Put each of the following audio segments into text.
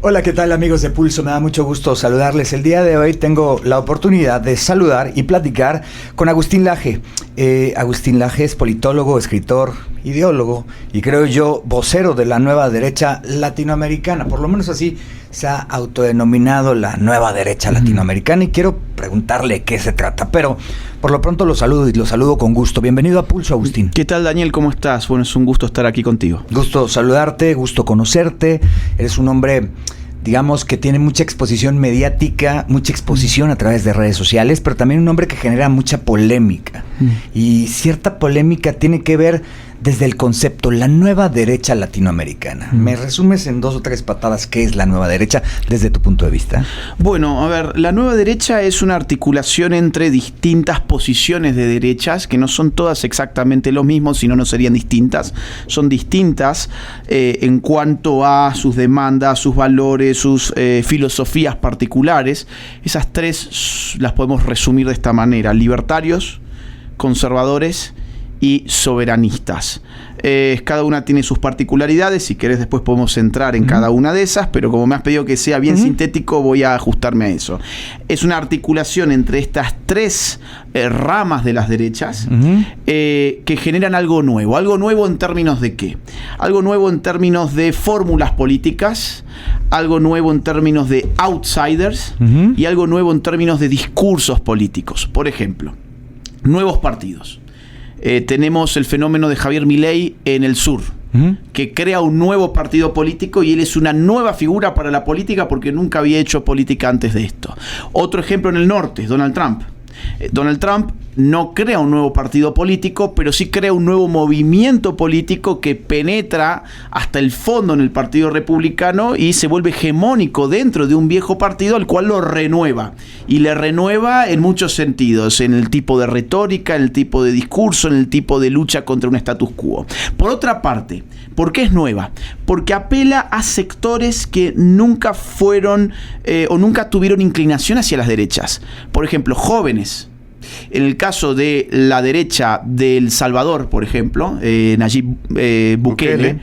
Hola, ¿qué tal amigos de Pulso? Me da mucho gusto saludarles. El día de hoy tengo la oportunidad de saludar y platicar con Agustín Laje. Agustín Laje es politólogo, escritor, ideólogo y creo yo vocero de la nueva derecha latinoamericana. Por lo menos así se ha autodenominado la nueva derecha latinoamericana y quiero preguntarle qué se trata. Pero por lo pronto lo saludo y lo saludo con gusto. Bienvenido a Pulso, Agustín. ¿Qué tal, Daniel? ¿Cómo estás? Bueno, es un gusto estar aquí contigo. Gusto saludarte, gusto conocerte. Eres un hombre, digamos, que tiene mucha exposición mediática, mucha exposición a través de redes sociales, pero también un hombre que genera mucha polémica. Y cierta polémica tiene que ver desde el concepto, la nueva derecha latinoamericana. ¿Me resumes en 2 o 3 patadas qué es la nueva derecha desde tu punto de vista? Bueno, a ver, la nueva derecha es una articulación entre distintas posiciones de derechas, que no son todas exactamente lo mismo, si no, no serían distintas. Son distintas en cuanto a sus demandas, sus valores, sus filosofías particulares. Esas 3 las podemos resumir de esta manera: libertarios, conservadores y soberanistas. Cada una tiene sus particularidades. Si querés después podemos entrar en cada una de esas, pero como me has pedido que sea bien sintético, voy a ajustarme a eso. Es una articulación entre estas 3 ramas de las derechas que generan algo nuevo. ¿Algo nuevo en términos de qué? Algo nuevo en términos de fórmulas políticas, algo nuevo en términos de outsiders y algo nuevo en términos de discursos políticos. Por ejemplo, nuevos partidos. Tenemos el fenómeno de Javier Milei en el sur, que crea un nuevo partido político y él es una nueva figura para la política porque nunca había hecho política antes de esto. Otro ejemplo en el norte, Donald Trump. Donald Trump no crea un nuevo partido político, pero sí crea un nuevo movimiento político que penetra hasta el fondo en el Partido Republicano y se vuelve hegemónico dentro de un viejo partido al cual lo renueva. Y le renueva en muchos sentidos, en el tipo de retórica, en el tipo de discurso, en el tipo de lucha contra un status quo. Por otra parte, ¿por qué es nueva? Porque apela a sectores que nunca fueron o nunca tuvieron inclinación hacia las derechas. Por ejemplo, jóvenes. En el caso de la derecha de El Salvador, por ejemplo, Nayib Bukele,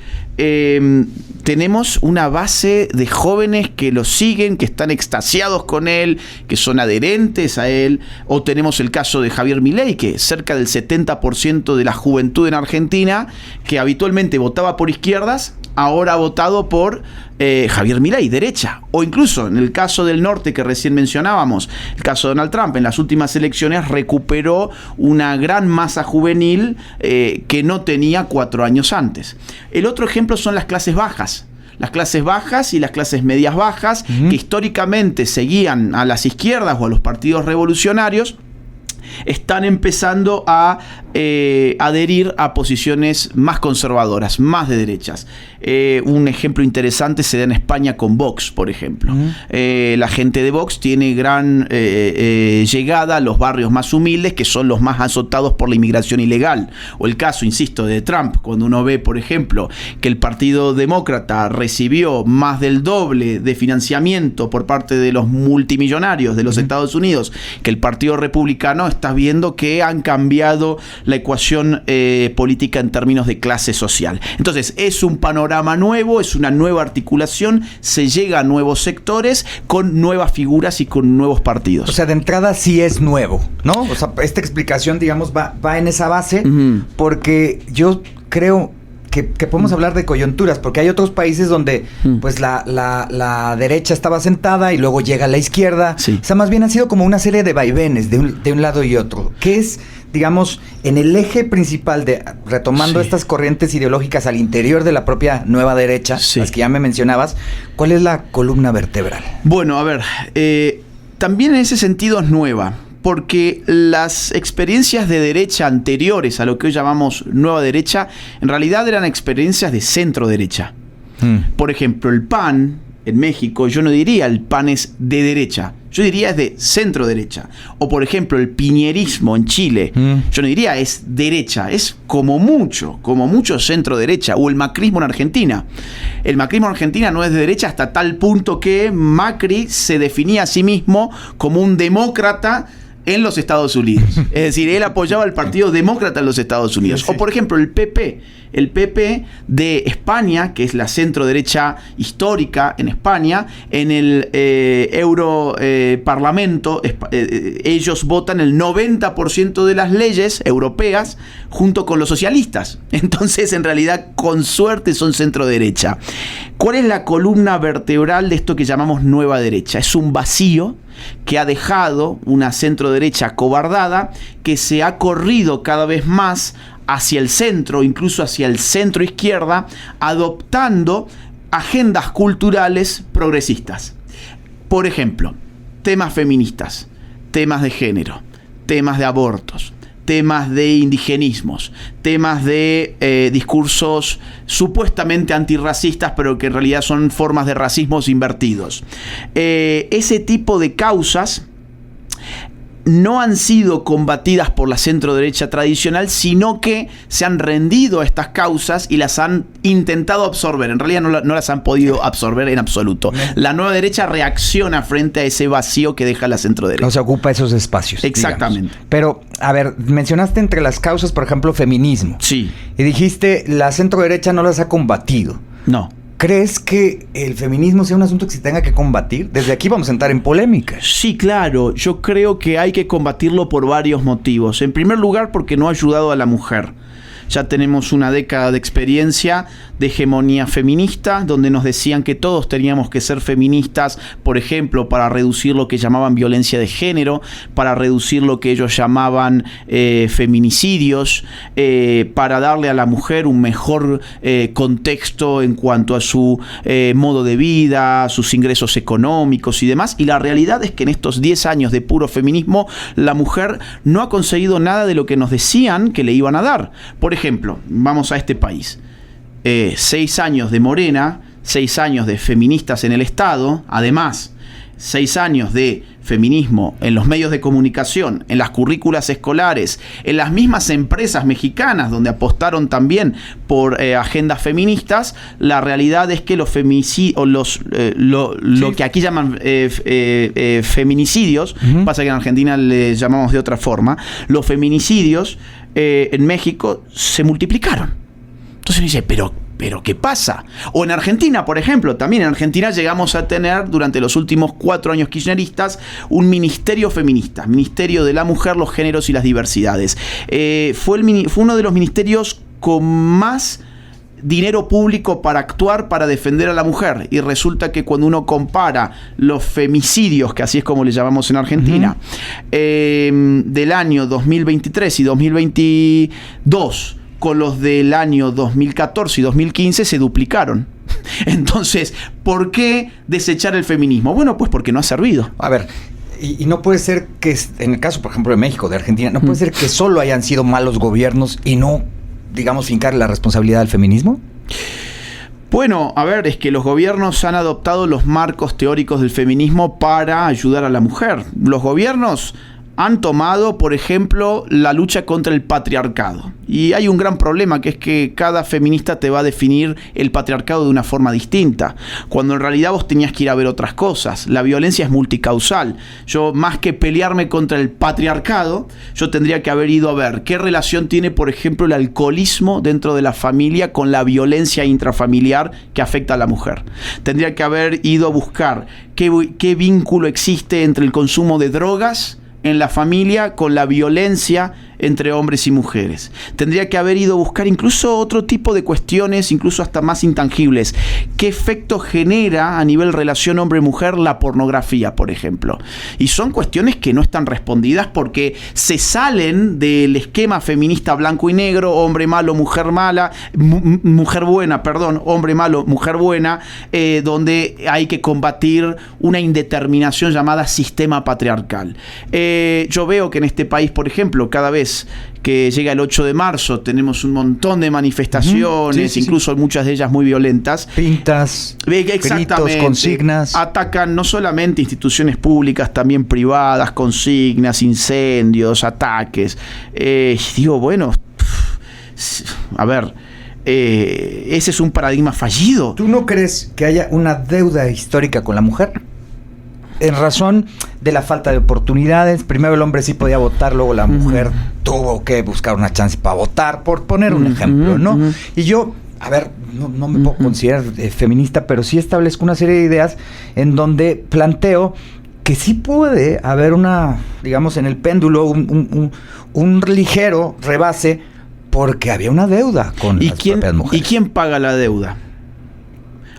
tenemos una base de jóvenes que lo siguen, que están extasiados con él, que son adherentes a él. O tenemos el caso de Javier Milei, que cerca del 70% de la juventud en Argentina, que habitualmente votaba por izquierdas, ahora ha votado por Javier Milei, derecha. O incluso en el caso del norte que recién mencionábamos, el caso de Donald Trump, en las últimas elecciones recuperó una gran masa juvenil que no tenía 4 años antes. El otro ejemplo son las clases bajas. Las clases bajas y las clases medias bajas, que históricamente seguían a las izquierdas o a los partidos revolucionarios, están empezando a adherir a posiciones más conservadoras, más de derechas. Un ejemplo interesante se da en España con Vox, por ejemplo. La gente de Vox tiene gran llegada a los barrios más humildes, que son los más azotados por la inmigración ilegal. O el caso, insisto, de Trump, cuando uno ve, por ejemplo, que el Partido Demócrata recibió más del doble de financiamiento por parte de los multimillonarios de los Estados Unidos que el Partido Republicano, estás viendo que han cambiado la ecuación política en términos de clase social. Entonces, es un panorama nuevo, es una nueva articulación, se llega a nuevos sectores con nuevas figuras y con nuevos partidos. O sea, de entrada sí es nuevo, ¿no? O sea, esta explicación, digamos, va en esa base, porque yo creo que podemos hablar de coyunturas, porque hay otros países donde pues la derecha estaba sentada y luego llega la izquierda. O sea, más bien ha sido como una serie de vaivenes de un lado y otro. ¿Qué es, digamos, en el eje principal de, retomando estas corrientes ideológicas al interior de la propia nueva derecha, las que ya me mencionabas, cuál es la columna vertebral? Bueno, a ver, también en ese sentido es nueva, porque las experiencias de derecha anteriores a lo que hoy llamamos nueva derecha, en realidad eran experiencias de centro derecha. Por ejemplo, el PAN en México, yo no diría el PAN es de derecha, yo diría es de centro derecha. O por ejemplo, el piñerismo en Chile, yo no diría es derecha, es como mucho centro derecha. O el macrismo en Argentina. El macrismo en Argentina no es de derecha hasta tal punto que Macri se definía a sí mismo como un demócrata en los Estados Unidos. Es decir, él apoyaba al Partido Demócrata en los Estados Unidos. O, por ejemplo, el PP de España, que es la centro derecha histórica en España, en el Europarlamento, ellos votan el 90% de las leyes europeas junto con los socialistas. Entonces, en realidad, con suerte son centro derecha. ¿Cuál es la columna vertebral de esto que llamamos nueva derecha? Es un vacío que ha dejado una centro derecha acobardada, que se ha corrido cada vez más hacia el centro, incluso hacia el centro izquierda, adoptando agendas culturales progresistas. Por ejemplo, temas feministas, temas de género, temas de abortos, temas de indigenismos, temas de discursos supuestamente antirracistas, pero que en realidad son formas de racismos invertidos. Ese tipo de causas no han sido combatidas por la centro-derecha tradicional, sino que se han rendido a estas causas y las han intentado absorber. En realidad no las han podido absorber en absoluto. La nueva derecha reacciona frente a ese vacío que deja la centro-derecha. No se ocupa esos espacios. Exactamente. Digamos. Pero, a ver, mencionaste entre las causas, por ejemplo, feminismo. Sí. Y dijiste, la centro-derecha no las ha combatido. No. ¿Crees que el feminismo sea un asunto que se tenga que combatir? Desde aquí vamos a entrar en polémica. Sí, claro. Yo creo que hay que combatirlo por varios motivos. En primer lugar, porque no ha ayudado a la mujer. Ya tenemos una década de experiencia de hegemonía feminista, donde nos decían que todos teníamos que ser feministas, por ejemplo, para reducir lo que llamaban violencia de género, para reducir lo que ellos llamaban feminicidios, para darle a la mujer un mejor contexto en cuanto a su modo de vida, sus ingresos económicos y demás. Y la realidad es que en estos 10 años de puro feminismo, la mujer no ha conseguido nada de lo que nos decían que le iban a dar. Por ejemplo, vamos a este país. 6 años de Morena, 6 años de feministas en el Estado, además 6 años de feminismo en los medios de comunicación, en las currículas escolares, en las mismas empresas mexicanas donde apostaron también por agendas feministas. La realidad es que los feminicidios, lo que aquí llaman feminicidios, pasa que en Argentina le llamamos de otra forma, los feminicidios en México se multiplicaron. Entonces dice, pero ¿qué pasa? O en Argentina, por ejemplo, también en Argentina llegamos a tener durante los últimos 4 años kirchneristas un ministerio feminista, Ministerio de la Mujer, los Géneros y las Diversidades. Fue uno de los ministerios con más dinero público para actuar, para defender a la mujer, y resulta que cuando uno compara los femicidios, que así es como le llamamos en Argentina, del año 2023 y 2022 con los del año 2014 y 2015, se duplicaron. Entonces, ¿por qué desechar el feminismo? Bueno, pues porque no ha servido. A ver, y no puede ser que, en el caso, por ejemplo, de México, de Argentina, no puede ser que solo hayan sido malos gobiernos y no, digamos, fincar la responsabilidad del feminismo. Bueno, a ver, es que los gobiernos han adoptado los marcos teóricos del feminismo para ayudar a la mujer. Los gobiernos han tomado, por ejemplo, la lucha contra el patriarcado. Y hay un gran problema, que es que cada feminista te va a definir el patriarcado de una forma distinta, cuando en realidad vos tenías que ir a ver otras cosas. La violencia es multicausal. Yo, más que pelearme contra el patriarcado, yo tendría que haber ido a ver qué relación tiene, por ejemplo, el alcoholismo dentro de la familia con la violencia intrafamiliar que afecta a la mujer. Tendría que haber ido a buscar qué vínculo existe entre el consumo de drogas en la familia con la violencia entre hombres y mujeres. Tendría que haber ido a buscar incluso otro tipo de cuestiones, incluso hasta más intangibles. ¿Qué efecto genera a nivel relación hombre-mujer la pornografía, por ejemplo? Y son cuestiones que no están respondidas porque se salen del esquema feminista blanco y negro, hombre malo, mujer mala, mujer buena, perdón, hombre malo, mujer buena, donde hay que combatir una indeterminación llamada sistema patriarcal. Yo veo que en este país, por ejemplo, cada vez que llega el 8 de marzo tenemos un montón de manifestaciones, incluso muchas de ellas muy violentas. Pintas, gritos, consignas. Atacan no solamente instituciones públicas, también privadas, consignas, incendios, ataques. Digo, bueno, a ver, ese es un paradigma fallido. ¿Tú no crees que haya una deuda histórica con la mujer? en razón de la falta de oportunidades. Primero el hombre sí podía votar, luego la mujer tuvo que buscar una chance para votar, por poner un ejemplo, ¿no? Y yo, a ver, no me puedo considerar feminista, pero sí establezco una serie de ideas en donde planteo que sí puede haber digamos, en el péndulo, un ligero rebase, porque había una deuda con las propias mujeres. ¿Y quién paga la deuda?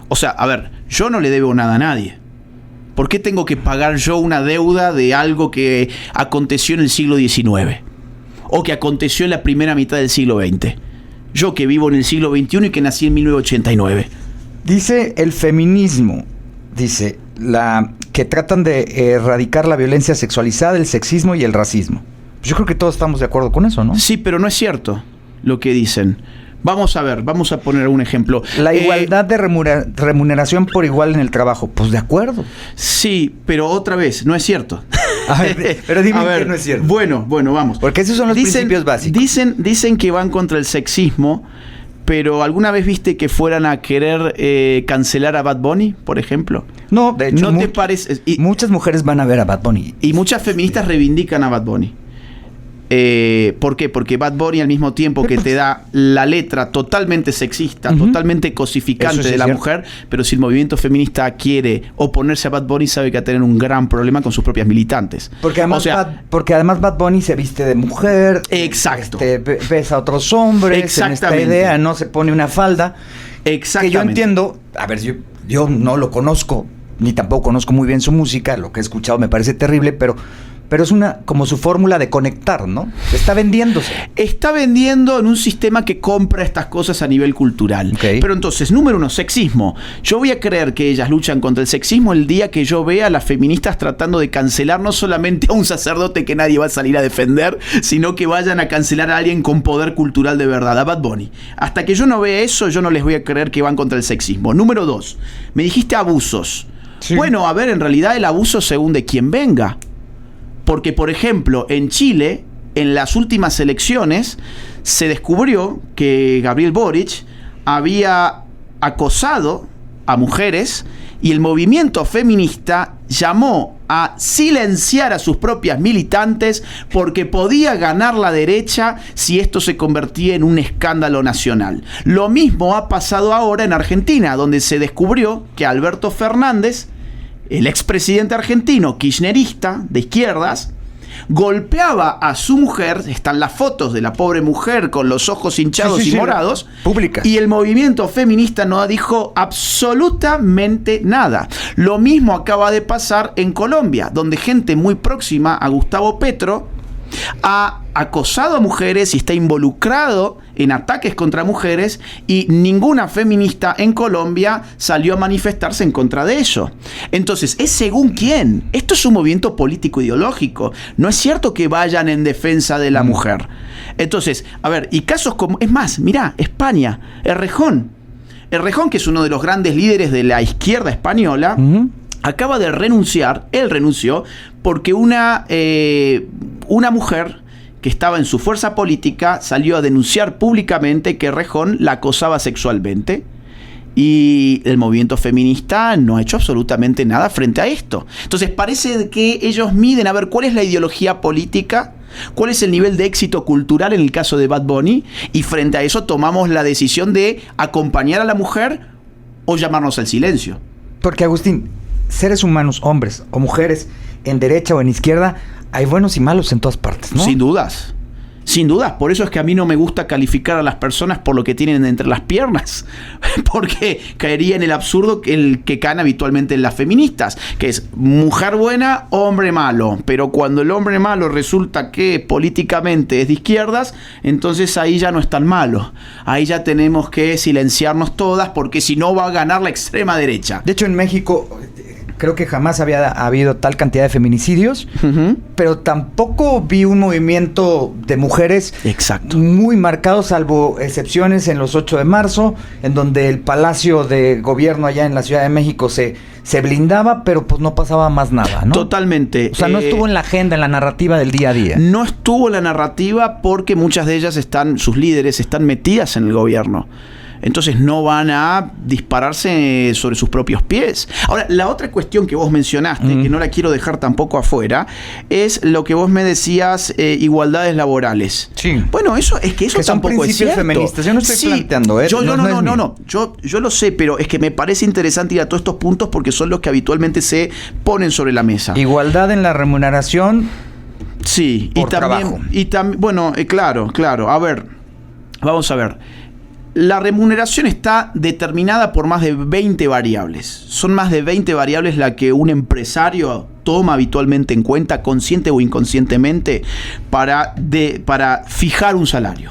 O sea, a ver, yo no le debo nada a nadie. ¿Por qué tengo que pagar yo una deuda de algo que aconteció en el siglo XIX? O que aconteció en la primera mitad del siglo XX. Yo que vivo en el siglo XXI y que nací en 1989. Dice el feminismo, que tratan de erradicar la violencia sexualizada, el sexismo y el racismo. Yo creo que todos estamos de acuerdo con eso, ¿no? Sí, pero no es cierto lo que dicen. Vamos a poner un ejemplo. La igualdad de remuneración por igual en el trabajo. Pues de acuerdo. Sí, pero otra vez, no es cierto. A ver, pero dime que no es cierto. Bueno, vamos. Porque esos son los principios básicos. Dicen que van contra el sexismo, pero ¿alguna vez viste que fueran a querer cancelar a Bad Bunny, por ejemplo? No, de hecho, ¿No te parece? Muchas mujeres van a ver a Bad Bunny. Y muchas feministas reivindican a Bad Bunny. ¿Por qué? Porque Bad Bunny, al mismo tiempo que te da la letra totalmente sexista, totalmente cosificante de la mujer, pero si el movimiento feminista quiere oponerse a Bad Bunny, sabe que va a tener un gran problema con sus propias militantes. Porque además, Bad Bunny se viste de mujer. Exacto. Besa a otros hombres. En esta idea, no se pone una falda. Exactamente. Que yo entiendo, a ver, yo no lo conozco, ni tampoco conozco muy bien su música, lo que he escuchado me parece terrible, pero es como su fórmula de conectar, ¿no? Está vendiéndose. Está vendiendo en un sistema que compra estas cosas a nivel cultural. Okay. Pero entonces, número uno, sexismo. Yo voy a creer que ellas luchan contra el sexismo el día que yo vea a las feministas tratando de cancelar no solamente a un sacerdote que nadie va a salir a defender, sino que vayan a cancelar a alguien con poder cultural de verdad, a Bad Bunny. Hasta que yo no vea eso, yo no les voy a creer que van contra el sexismo. Número dos, me dijiste abusos. Sí. Bueno, a ver, en realidad el abuso según de quién venga. Porque, por ejemplo, en Chile, en las últimas elecciones, se descubrió que Gabriel Boric había acosado a mujeres y el movimiento feminista llamó a silenciar a sus propias militantes porque podía ganar la derecha si esto se convertía en un escándalo nacional. Lo mismo ha pasado ahora en Argentina, donde se descubrió que Alberto Fernández, el expresidente argentino kirchnerista de izquierdas, golpeaba a su mujer. Están las fotos de la pobre mujer con los ojos hinchados y morados. Pública. Y el movimiento feminista no dijo absolutamente nada. Lo mismo acaba de pasar en Colombia, donde gente muy próxima a Gustavo Petro ha acosado a mujeres y está involucrado en ataques contra mujeres, y ninguna feminista en Colombia salió a manifestarse en contra de eso. Entonces, ¿es según quién? Esto es un movimiento político ideológico. No es cierto que vayan en defensa de la mujer. Entonces, a ver, y casos como... Es más, mirá, España, Errejón, que es uno de los grandes líderes de la izquierda española, acaba de renunciar. Él renunció porque una mujer que estaba en su fuerza política salió a denunciar públicamente que Errejón la acosaba sexualmente, y el movimiento feminista no ha hecho absolutamente nada frente a esto. Entonces parece que ellos miden a ver cuál es la ideología política, cuál es el nivel de éxito cultural en el caso de Bad Bunny, y frente a eso tomamos la decisión de acompañar a la mujer o llamarnos al silencio. Porque, Agustín, seres humanos, hombres o mujeres, en derecha o en izquierda, hay buenos y malos en todas partes, ¿no? Sin dudas. Sin dudas. Por eso es que a mí no me gusta calificar a las personas por lo que tienen entre las piernas. Porque caería en el absurdo el que caen habitualmente en las feministas, que es mujer buena, hombre malo. Pero cuando el hombre malo resulta que políticamente es de izquierdas, entonces ahí ya no es tan malo. Ahí ya tenemos que silenciarnos todas, porque si no va a ganar la extrema derecha. De hecho, en México... creo que jamás había habido tal cantidad de feminicidios, pero tampoco vi un movimiento de mujeres muy marcado, salvo excepciones en los 8 de marzo, en donde el Palacio de Gobierno allá en la Ciudad de México se blindaba, pero pues no pasaba más nada, ¿no? Totalmente. O sea, no estuvo en la agenda, en la narrativa del día a día. No estuvo en la narrativa porque muchas de ellas sus líderes están metidas en el gobierno. Entonces no van a dispararse sobre sus propios pies. Ahora, la otra cuestión que vos mencionaste, que no la quiero dejar tampoco afuera, es lo que vos me decías, igualdades laborales. Sí. Bueno, eso tampoco es cierto. Feministas. Yo no estoy planteando, No. Yo lo sé, pero es que me parece interesante ir a todos estos puntos porque son los que habitualmente se ponen sobre la mesa. Igualdad en la remuneración. Sí, por trabajo. Bueno, claro. A ver, vamos a ver. La remuneración está determinada por más de 20 variables. Son más de 20 variables las que un empresario toma habitualmente en cuenta, consciente o inconscientemente, para fijar un salario.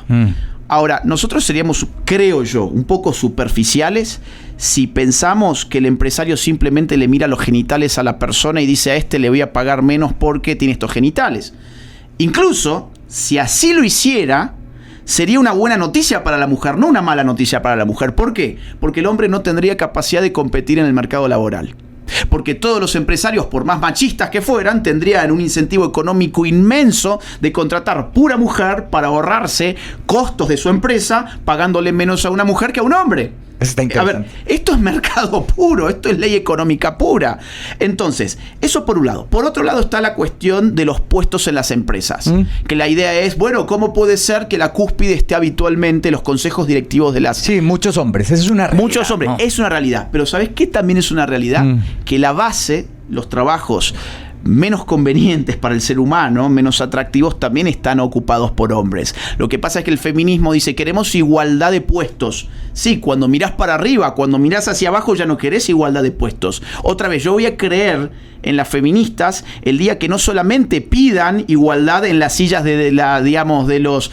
Ahora, nosotros seríamos, creo yo, un poco superficiales si pensamos que el empresario simplemente le mira los genitales a la persona y dice: a este le voy a pagar menos porque tiene estos genitales. Incluso, si así lo hiciera, sería una buena noticia para la mujer, no una mala noticia para la mujer. ¿Por qué? Porque el hombre no tendría capacidad de competir en el mercado laboral. Porque todos los empresarios, por más machistas que fueran, tendrían un incentivo económico inmenso de contratar pura mujer para ahorrarse costos de su empresa, pagándole menos a una mujer que a un hombre. Está interesante. A ver, esto es mercado puro, esto es ley económica pura. Entonces, eso por un lado. Por otro lado está la cuestión de los puestos en las empresas. Que la idea es, bueno, ¿cómo puede ser que la cúspide esté habitualmente en los consejos directivos de las... Sí, muchos hombres, eso es una realidad. Muchos hombres, es una realidad. Pero ¿sabes qué también es una realidad? Que la base, los trabajos menos convenientes para el ser humano, menos atractivos, también están ocupados por hombres. Lo que pasa es que el feminismo dice: queremos igualdad de puestos. Sí, cuando mirás para arriba, cuando mirás hacia abajo ya no querés igualdad de puestos. Otra vez, yo voy a creer en las feministas el día que no solamente pidan igualdad en las sillas de los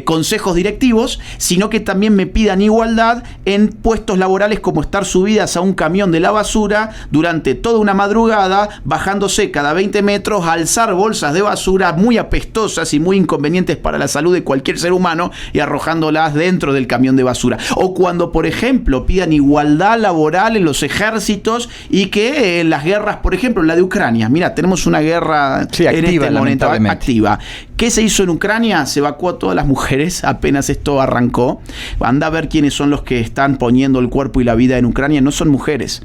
consejos directivos, sino que también me pidan igualdad en puestos laborales, como estar subidas a un camión de la basura durante toda una madrugada, bajándose cada 20 metros a alzar bolsas de basura muy apestosas y muy inconvenientes para la salud de cualquier ser humano y arrojándolas dentro del camión de basura. O cuando, por ejemplo, pidan igualdad laboral en los ejércitos y que en las guerras, por ejemplo, la de Ucrania. Mira, tenemos una guerra activa, en este momento activa. ¿Qué se hizo en Ucrania? Se evacuó a todas las mujeres apenas esto arrancó. Anda a ver quiénes son los que están poniendo el cuerpo y la vida en Ucrania. No son mujeres.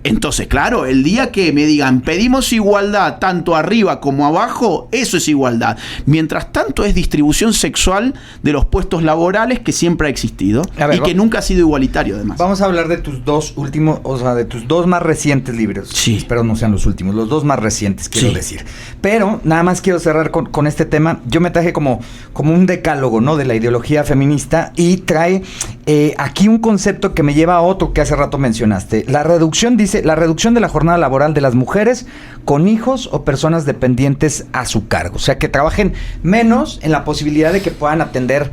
Entonces, claro, el día que me digan pedimos igualdad tanto arriba como abajo, eso es igualdad. Mientras tanto es distribución sexual de los puestos laborales que siempre ha existido y que nunca ha sido igualitario, además. Vamos a hablar de tus dos últimos, o sea, de tus dos más recientes libros. Sí. Espero no sean los últimos, los dos más recientes, quiero decir. Pero nada más quiero cerrar con este tema. Yo me traje como un decálogo, ¿no?, de la ideología feminista, y trae aquí un concepto que me lleva a otro que hace rato mencionaste. La reducción, dice, la reducción de la jornada laboral de las mujeres con hijos o personas dependientes a su cargo. O sea, que trabajen menos en la posibilidad de que puedan atender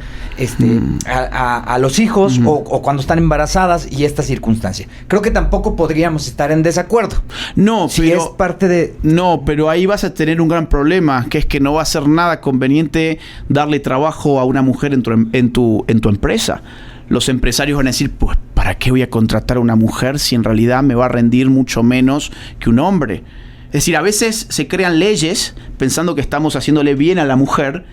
a los hijos o cuando están embarazadas y esta circunstancia. Creo que tampoco podríamos estar en desacuerdo. No, si es parte de... No, pero ahí vas a tener un gran problema, que es que no va a ser nada conveniente darle trabajo a una mujer en tu empresa. Los empresarios van a decir: pues, ¿para qué voy a contratar a una mujer si en realidad me va a rendir mucho menos que un hombre? Es decir, a veces se crean leyes pensando que estamos haciéndole bien a la mujer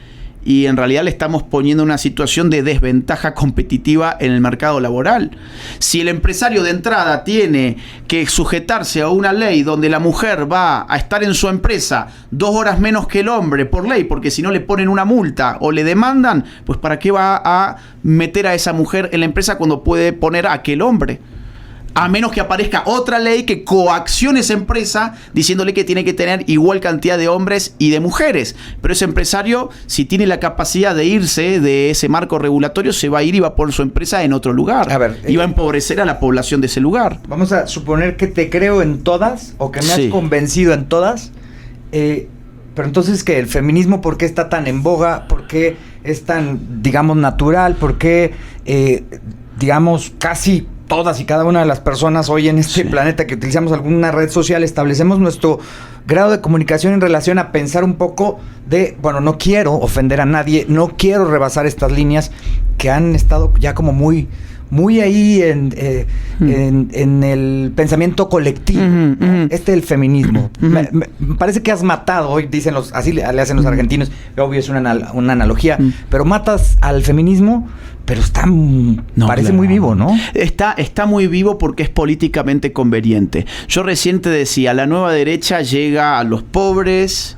y en realidad le estamos poniendo una situación de desventaja competitiva en el mercado laboral. Si el empresario de entrada tiene que sujetarse a una ley donde la mujer va a estar en su empresa 2 horas menos que el hombre por ley, porque si no le ponen una multa o le demandan, pues ¿para qué va a meter a esa mujer en la empresa cuando puede poner a aquel hombre? A menos que aparezca otra ley que coaccione esa empresa diciéndole que tiene que tener igual cantidad de hombres y de mujeres. Pero ese empresario, si tiene la capacidad de irse de ese marco regulatorio, se va a ir y va a poner su empresa en otro lugar. A ver, y va a empobrecer a la población de ese lugar. Vamos a suponer que te creo en todas, o que me has convencido en todas. Pero entonces, ¿qué? ¿El feminismo por qué está tan en boga? ¿Por qué es tan, digamos, natural? ¿Por qué, digamos, casi todas y cada una de las personas hoy en este planeta que utilizamos alguna red social establecemos nuestro grado de comunicación en relación a pensar un poco de, bueno, no quiero ofender a nadie, no quiero rebasar estas líneas que han estado ya como muy ahí en el pensamiento colectivo, el feminismo. Me parece que has matado, hoy dicen así le hacen los argentinos, obvio es una analogía, pero matas al feminismo Pero está, parece claro, muy vivo, ¿no? Está muy vivo porque es políticamente conveniente. Yo recién te decía, la nueva derecha llega a los pobres,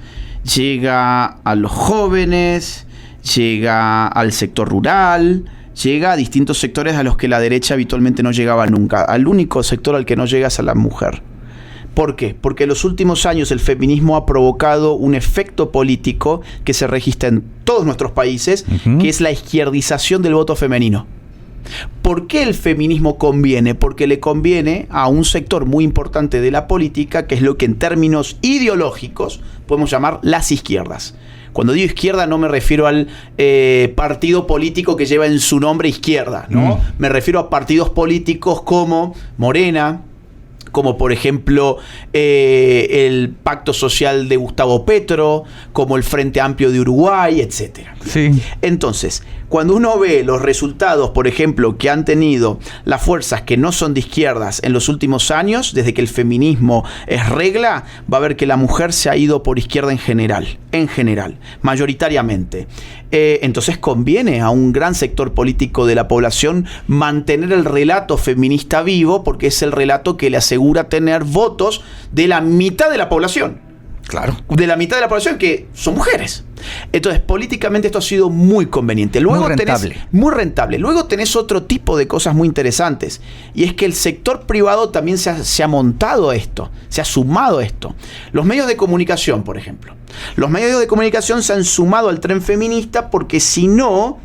llega a los jóvenes, llega al sector rural, llega a distintos sectores a los que la derecha habitualmente no llegaba nunca. Al único sector al que no llega es a la mujer. ¿Por qué? Porque en los últimos años el feminismo ha provocado un efecto político que se registra en todos nuestros países, que es la izquierdización del voto femenino. ¿Por qué el feminismo conviene? Porque le conviene a un sector muy importante de la política, que es lo que en términos ideológicos podemos llamar las izquierdas. Cuando digo izquierda no me refiero al partido político que lleva en su nombre izquierda, ¿no? Me refiero a partidos políticos como Morena, como por ejemplo el Pacto Social de Gustavo Petro, como el Frente Amplio de Uruguay, etc. Sí. Entonces, cuando uno ve los resultados, por ejemplo, que han tenido las fuerzas que no son de izquierdas en los últimos años, desde que el feminismo es regla, va a ver que la mujer se ha ido por izquierda en general, mayoritariamente. Entonces conviene a un gran sector político de la población mantener el relato feminista vivo, porque es el relato que le asegura tener votos de la mitad de la población. Claro. De la mitad de la población que son mujeres. Entonces, políticamente esto ha sido muy conveniente. Luego muy rentable. Luego tenés otro tipo de cosas muy interesantes. Y es que el sector privado también se ha montado a esto, se ha sumado a esto. Los medios de comunicación, por ejemplo. Los medios de comunicación se han sumado al tren feminista porque si no,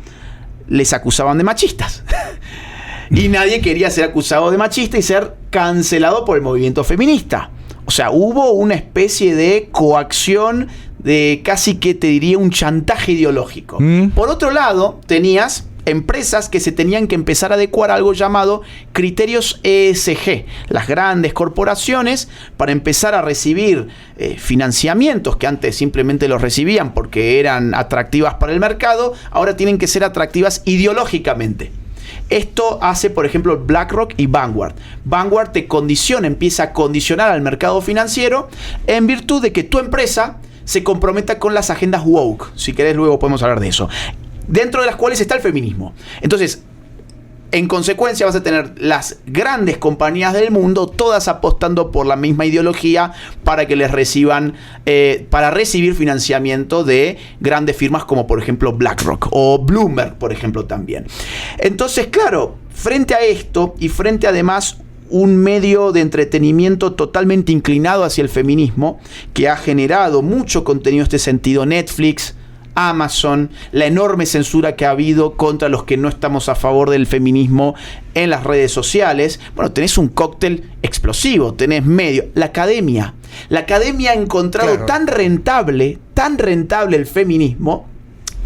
les acusaban de machistas. Y nadie quería ser acusado de machista y ser cancelado por el movimiento feminista. O sea, hubo una especie de coacción, de casi que te diría un chantaje ideológico. Por otro lado, tenías empresas que se tenían que empezar a adecuar a algo llamado criterios ESG. Las grandes corporaciones, para empezar a recibir financiamientos que antes simplemente los recibían porque eran atractivas para el mercado, ahora tienen que ser atractivas ideológicamente. Esto hace, por ejemplo, BlackRock y Vanguard. Vanguard te empieza a condicionar al mercado financiero en virtud de que tu empresa se comprometa con las agendas woke. Si querés, luego podemos hablar de eso. Dentro de las cuales está el feminismo. Entonces, en consecuencia vas a tener las grandes compañías del mundo todas apostando por la misma ideología para que les reciban, para recibir financiamiento de grandes firmas como por ejemplo BlackRock o Bloomberg, por ejemplo, también. Entonces, claro, frente a esto y frente además un medio de entretenimiento totalmente inclinado hacia el feminismo, que ha generado mucho contenido en este sentido, Netflix, Amazon, la enorme censura que ha habido contra los que no estamos a favor del feminismo en las redes sociales. Bueno, tenés un cóctel explosivo, tenés medio. La academia ha encontrado tan rentable el feminismo,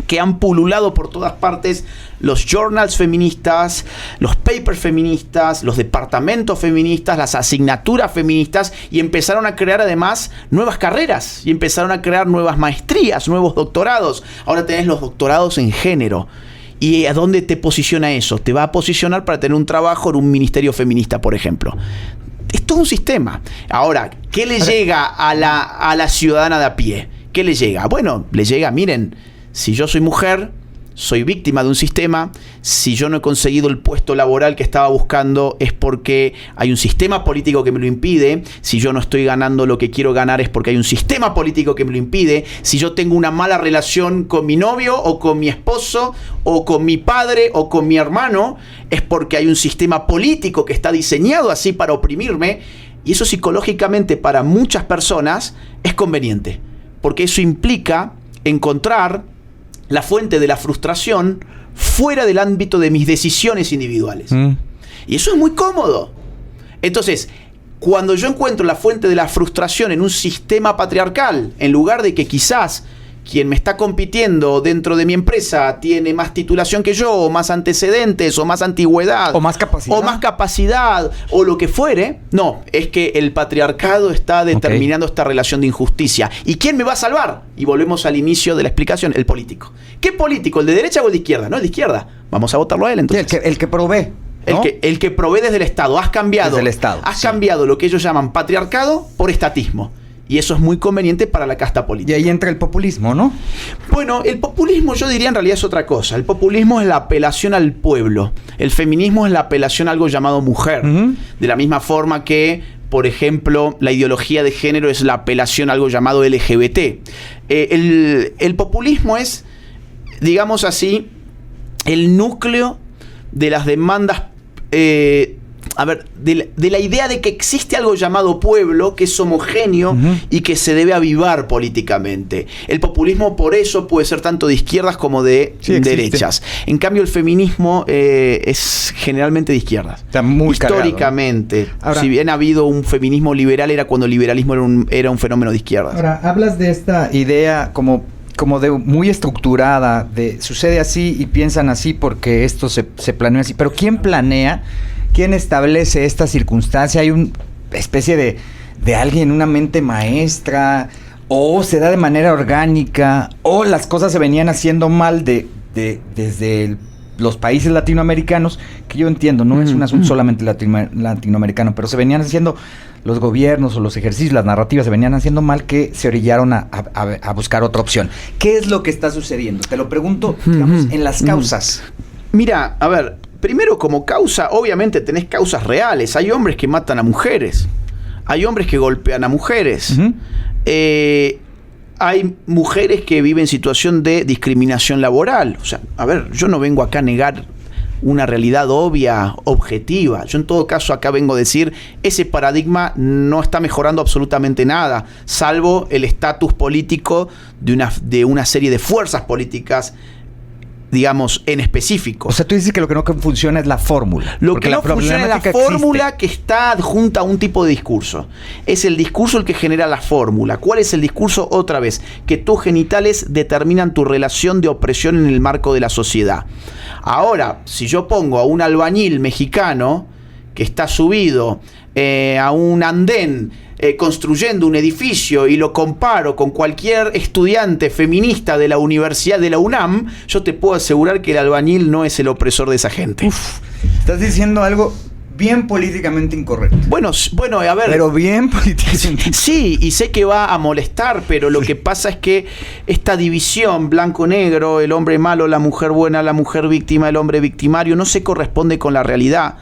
que han pululado por todas partes los journals feministas, los papers feministas, los departamentos feministas, las asignaturas feministas, y empezaron a crear además nuevas carreras, y empezaron a crear nuevas maestrías, nuevos doctorados. Ahora tenés los doctorados en género. ¿Y a dónde te posiciona eso? Te va a posicionar para tener un trabajo en un ministerio feminista, por ejemplo. Es todo un sistema. Ahora, ¿qué le llega a la ciudadana de a pie? ¿Qué le llega? Bueno, le llega, miren, si yo soy mujer, soy víctima de un sistema. Si yo no he conseguido el puesto laboral que estaba buscando, es porque hay un sistema político que me lo impide. Si yo no estoy ganando lo que quiero ganar, es porque hay un sistema político que me lo impide. Si yo tengo una mala relación con mi novio o con mi esposo o con mi padre o con mi hermano, es porque hay un sistema político que está diseñado así para oprimirme. Y eso psicológicamente para muchas personas es conveniente, porque eso implica encontrar la fuente de la frustración fuera del ámbito de mis decisiones individuales. Y eso es muy cómodo. Entonces, cuando yo encuentro la fuente de la frustración en un sistema patriarcal, en lugar de que quizás quien me está compitiendo dentro de mi empresa tiene más titulación que yo, o más antecedentes, o más antigüedad, o más capacidad, o lo que fuere, no, es que el patriarcado está determinando esta relación de injusticia. ¿Y quién me va a salvar? Y volvemos al inicio de la explicación, el político. ¿Qué político? ¿El de derecha o el de izquierda? No, el de izquierda. Vamos a votarlo a él entonces. Sí, el que provee, ¿no? El que provee desde el Estado. Has cambiado lo que ellos llaman patriarcado por estatismo. y eso es muy conveniente para la casta Y política. ahí entra el populismo, ¿no? Bueno, el populismo yo diría en realidad es otra cosa. El populismo es la apelación al pueblo. El feminismo es la apelación a algo llamado mujer. De la misma forma que, por ejemplo, la ideología de género es la apelación a algo llamado LGBT. El populismo es, digamos así, el núcleo de las demandas, de la idea de que existe algo llamado pueblo, que es homogéneo y que se debe avivar políticamente. El populismo por eso puede ser tanto de izquierdas como de derechas. En cambio el feminismo es generalmente de izquierdas. Está muy históricamente. cargado, ¿no? Ahora, si bien ha habido un feminismo liberal, era cuando el liberalismo era un fenómeno de izquierdas. Ahora, hablas de esta idea como de muy estructurada, de sucede así y piensan así porque esto se planeó así. Pero ¿quién planea? ¿Quién establece esta circunstancia? ¿Hay una especie de alguien, una mente maestra? ¿O se da de manera orgánica? ¿O las cosas se venían haciendo mal desde los países latinoamericanos? Que yo entiendo, no es un asunto solamente latinoamericano, pero se venían haciendo los gobiernos o los ejercicios, las narrativas se venían haciendo mal, que se orillaron a buscar otra opción. ¿Qué es lo que está sucediendo? Te lo pregunto, digamos, en las causas. Mira, a ver, primero como causa, obviamente tenés causas reales. Hay hombres que matan a mujeres. Hay hombres que golpean a mujeres. Hay mujeres que viven situación de discriminación laboral. O sea, a ver, yo no vengo acá a negar una realidad obvia, objetiva. Yo en todo caso acá vengo a decir, ese paradigma no está mejorando absolutamente nada, salvo el estatus político de una serie de fuerzas políticas, digamos, en específico. O sea, tú dices que lo que no funciona es la fórmula. Lo que no funciona es la fórmula que está adjunta a un tipo de discurso. Es el discurso el que genera la fórmula. ¿Cuál es el discurso? Otra vez, que tus genitales determinan tu relación de opresión en el marco de la sociedad. Ahora, si yo pongo a un albañil mexicano que está subido a un andén construyendo un edificio y lo comparo con cualquier estudiante feminista de la universidad de la UNAM, yo te puedo asegurar que el albañil no es el opresor de esa gente. Estás diciendo algo bien políticamente incorrecto. Bueno, a ver. Pero bien políticamente. Sí, y sé que va a molestar, pero lo que pasa es que esta división blanco-negro, el hombre malo, la mujer buena, la mujer víctima, el hombre victimario, no se corresponde con la realidad.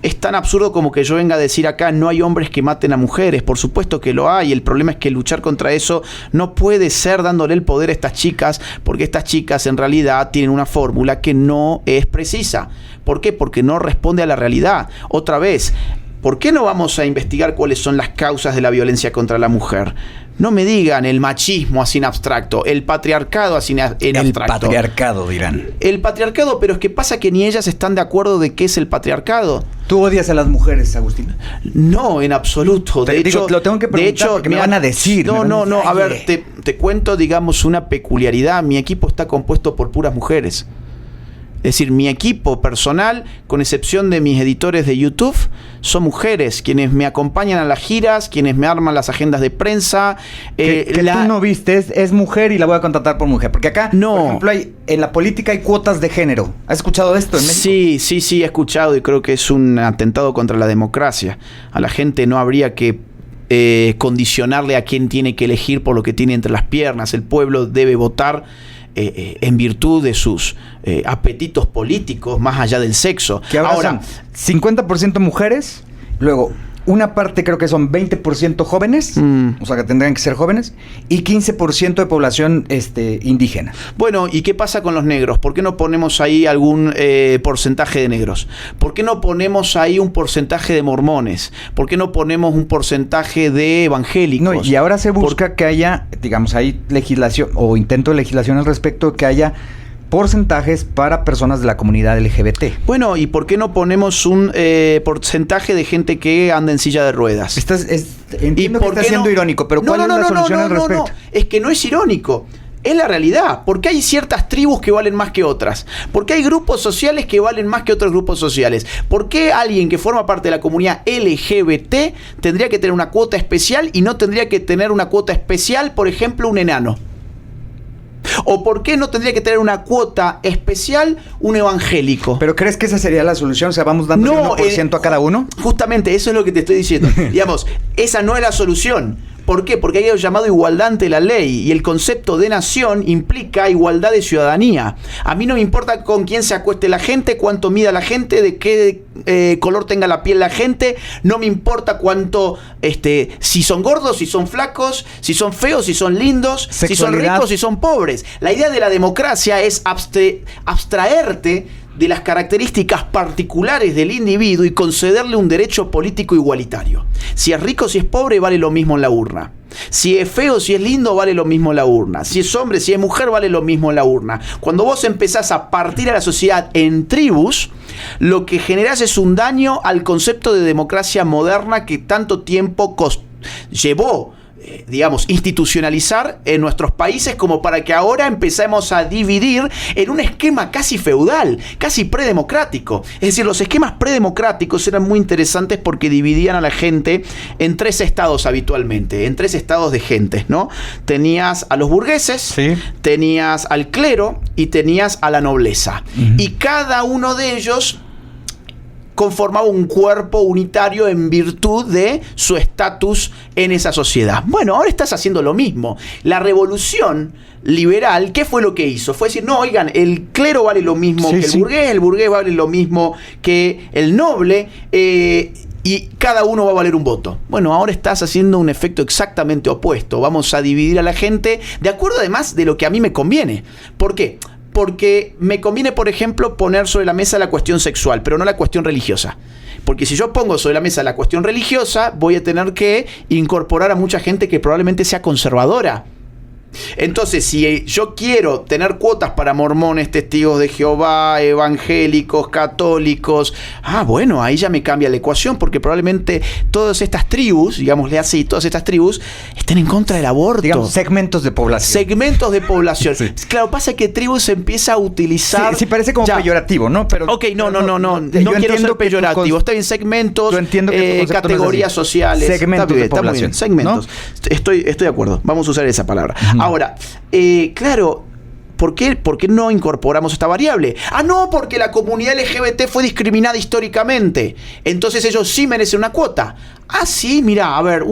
Es tan absurdo como que yo venga a decir acá, no hay hombres que maten a mujeres. Por supuesto que lo hay. El problema es que luchar contra eso no puede ser dándole el poder a estas chicas, porque estas chicas en realidad tienen una fórmula que no es precisa. ¿Por qué? Porque no responde a la realidad. Otra vez, ¿por qué no vamos a investigar cuáles son las causas de la violencia contra la mujer? No me digan el machismo así en abstracto, el patriarcado así en abstracto. El patriarcado, dirán. El patriarcado, pero es que pasa que ni ellas están de acuerdo de qué es el patriarcado. ¿Tú odias a las mujeres, Agustín? No, en absoluto. De hecho, lo tengo que preguntar porque me van a decir. No. A ver, te cuento, digamos, una peculiaridad. Mi equipo está compuesto por puras mujeres. Es decir, mi equipo personal, con excepción de mis editores de YouTube, son mujeres quienes me acompañan a las giras, quienes me arman las agendas de prensa. Que tú no viste, es mujer y la voy a contratar por mujer. Porque acá, por ejemplo, en la política hay cuotas de género. ¿Has escuchado de esto en México? Sí, he escuchado y creo que es un atentado contra la democracia. A la gente no habría que condicionarle a quién tiene que elegir por lo que tiene entre las piernas. El pueblo debe votar en virtud de sus apetitos políticos, más allá del sexo. Que ahora son 50% mujeres, luego una parte creo que son 20% jóvenes, o sea que tendrían que ser jóvenes, y 15% de población indígena. Bueno, ¿y qué pasa con los negros? ¿Por qué no ponemos ahí algún porcentaje de negros? ¿Por qué no ponemos ahí un porcentaje de mormones? ¿Por qué no ponemos un porcentaje de evangélicos? No, y ahora se busca que haya, digamos, hay legislación o intento de legislación al respecto, que haya porcentajes para personas de la comunidad LGBT. Bueno, ¿y por qué no ponemos un porcentaje de gente que anda en silla de ruedas? Entiendo que estás siendo irónico, pero ¿cuál es la solución al respecto? No, es que no es irónico. Es la realidad, porque hay ciertas tribus que valen más que otras, porque hay grupos sociales que valen más que otros grupos sociales. ¿Por qué alguien que forma parte de la comunidad LGBT tendría que tener una cuota especial y no tendría que tener una cuota especial, por ejemplo, un enano? ¿O por qué no tendría que tener una cuota especial un evangélico? ¿Pero crees que esa sería la solución? O sea, ¿vamos dando 1% a cada uno? Justamente, eso es lo que te estoy diciendo. Digamos, esa no es la solución. ¿Por qué? Porque hay algo llamado igualdad ante la ley, y el concepto de nación implica igualdad de ciudadanía. A mí no me importa con quién se acueste la gente, cuánto mida la gente, de qué color tenga la piel la gente, no me importa cuánto, si son gordos, si son flacos, si son feos, si son lindos, si son ricos, si son pobres. La idea de la democracia es abstraerte de las características particulares del individuo y concederle un derecho político igualitario. Si es rico, si es pobre, vale lo mismo en la urna. Si es feo, si es lindo, vale lo mismo en la urna. Si es hombre, si es mujer, vale lo mismo en la urna. Cuando vos empezás a partir a la sociedad en tribus, lo que generás es un daño al concepto de democracia moderna que tanto tiempo llevó, institucionalizar en nuestros países, como para que ahora empecemos a dividir en un esquema casi feudal, casi predemocrático. Es decir, los esquemas predemocráticos eran muy interesantes porque dividían a la gente en 3 estados habitualmente, en 3 estados de gentes, ¿no? Tenías a los burgueses, sí, tenías al clero y tenías a la nobleza. Y cada uno de ellos conformaba un cuerpo unitario en virtud de su estatus en esa sociedad. Bueno, ahora estás haciendo lo mismo. La revolución liberal, ¿qué fue lo que hizo? Fue decir, no, oigan, el clero vale lo mismo que el burgués vale lo mismo que el noble, y cada uno va a valer un voto. Bueno, ahora estás haciendo un efecto exactamente opuesto. Vamos a dividir a la gente de acuerdo además de lo que a mí me conviene. ¿Por qué? Porque me conviene, por ejemplo, poner sobre la mesa la cuestión sexual, pero no la cuestión religiosa. Porque si yo pongo sobre la mesa la cuestión religiosa, voy a tener que incorporar a mucha gente que probablemente sea conservadora. Entonces, si yo quiero tener cuotas para mormones, testigos de Jehová, evangélicos, católicos, bueno, ahí ya me cambia la ecuación, porque probablemente todas estas tribus, digámosle así, todas estas tribus estén en contra del aborto. Digamos, segmentos de población. Segmentos de población. Sí. Claro, pasa que tribus se empieza a utilizar... Sí, parece como peyorativo, ¿no? Pero, no quiero ser peyorativo. Está bien, segmentos, categorías sociales. Segmentos de población. Segmentos. ¿No? Estoy de acuerdo. Vamos a usar esa palabra. Ahora, claro, ¿por qué no incorporamos esta variable? No, porque la comunidad LGBT fue discriminada históricamente. Entonces ellos sí merecen una cuota. Sí, mira, a ver,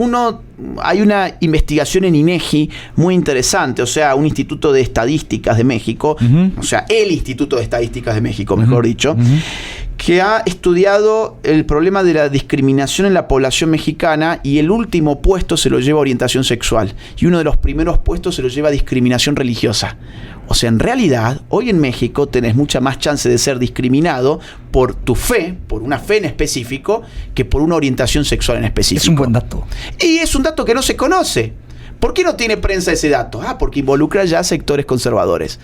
hay una investigación en INEGI muy interesante, o sea, un instituto de estadísticas de México, o sea, el Instituto de Estadísticas de México, mejor dicho, que ha estudiado el problema de la discriminación en la población mexicana, y el último puesto se lo lleva orientación sexual, y uno de los primeros puestos se lo lleva discriminación religiosa. O sea, en realidad, hoy en México tenés mucha más chance de ser discriminado por tu fe, por una fe en específico, que por una orientación sexual en específico. Es un buen dato. Y es un dato que no se conoce. ¿Por qué no tiene prensa ese dato? Porque involucra ya sectores conservadores.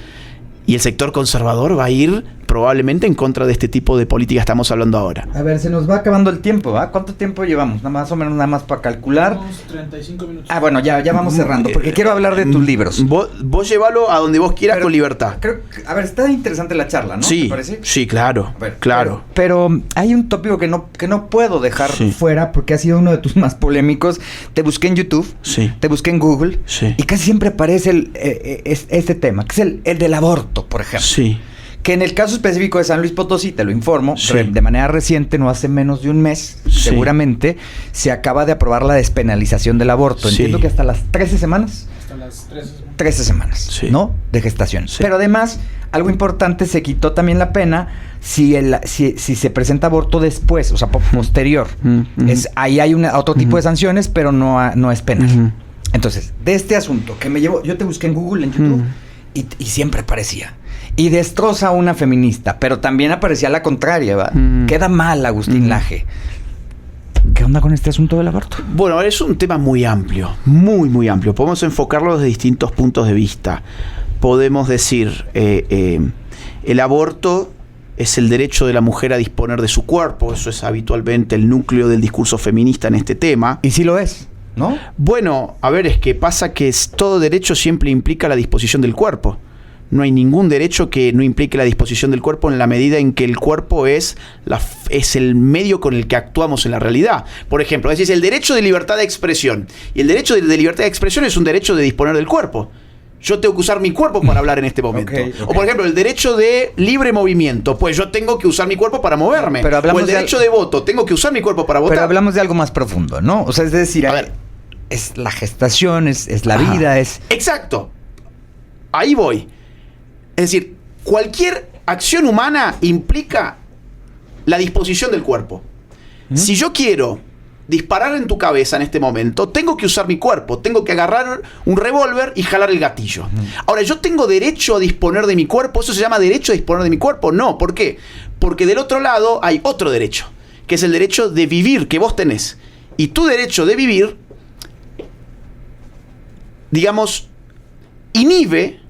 Y el sector conservador va a ir probablemente en contra de este tipo de política que estamos hablando ahora. A ver, se nos va acabando el tiempo, ¿va? ¿Cuánto tiempo llevamos? Más o menos, nada más para calcular. Unos 35 minutos. Bueno, ya vamos cerrando, porque quiero hablar de tus libros. Vos llévalo a donde vos quieras, con libertad. Está interesante la charla, ¿no? Sí, ¿te parece? Sí, claro, claro. Pero hay un tópico que no puedo dejar fuera, porque ha sido uno de tus más polémicos. Te busqué en YouTube, te busqué en Google, y casi siempre aparece este tema, que es el del aborto, por ejemplo. Sí. Que en el caso específico de San Luis Potosí, te lo informo, de manera reciente, no hace menos de un mes, seguramente, se acaba de aprobar la despenalización del aborto. Entiendo que hasta las 13 semanas. Hasta las 13 semanas, ¿no? De gestación. Pero además, algo importante, se quitó también la pena si se presenta aborto después, o sea, posterior. Ahí hay otro tipo de sanciones, pero no es penal. Entonces, de este asunto que me llevó, yo te busqué en Google, en YouTube, y siempre aparecía. Y destroza a una feminista, pero también aparecía la contraria, ¿va? Queda mal Agustín Laje. ¿Qué onda con este asunto del aborto? Bueno, es un tema muy amplio, muy, muy amplio. Podemos enfocarlo desde distintos puntos de vista. Podemos decir, el aborto es el derecho de la mujer a disponer de su cuerpo. Eso es habitualmente el núcleo del discurso feminista en este tema. Y sí lo es, ¿no? Bueno, a ver, es que pasa que todo derecho siempre implica la disposición del cuerpo. No hay ningún derecho que no implique la disposición del cuerpo, en la medida en que el cuerpo es el medio con el que actuamos en la realidad. Por ejemplo, es decir, el derecho de libertad de expresión. Y el derecho de libertad de expresión es un derecho de disponer del cuerpo. Yo tengo que usar mi cuerpo para hablar en este momento. O por ejemplo, el derecho de libre movimiento. Pues yo tengo que usar mi cuerpo para moverme. Pero o el derecho de voto. Tengo que usar mi cuerpo para votar. Pero hablamos de algo más profundo, ¿no? O sea, es decir, a ver, es la gestación, es la vida, es... Exacto. Ahí voy. Es decir, cualquier acción humana implica la disposición del cuerpo. Si yo quiero disparar en tu cabeza en este momento, tengo que usar mi cuerpo, tengo que agarrar un revólver y jalar el gatillo. Ahora, ¿yo tengo derecho a disponer de mi cuerpo? ¿Eso se llama derecho a disponer de mi cuerpo? No, ¿por qué? Porque del otro lado hay otro derecho, que es el derecho de vivir que vos tenés. Y tu derecho de vivir, digamos, inhibe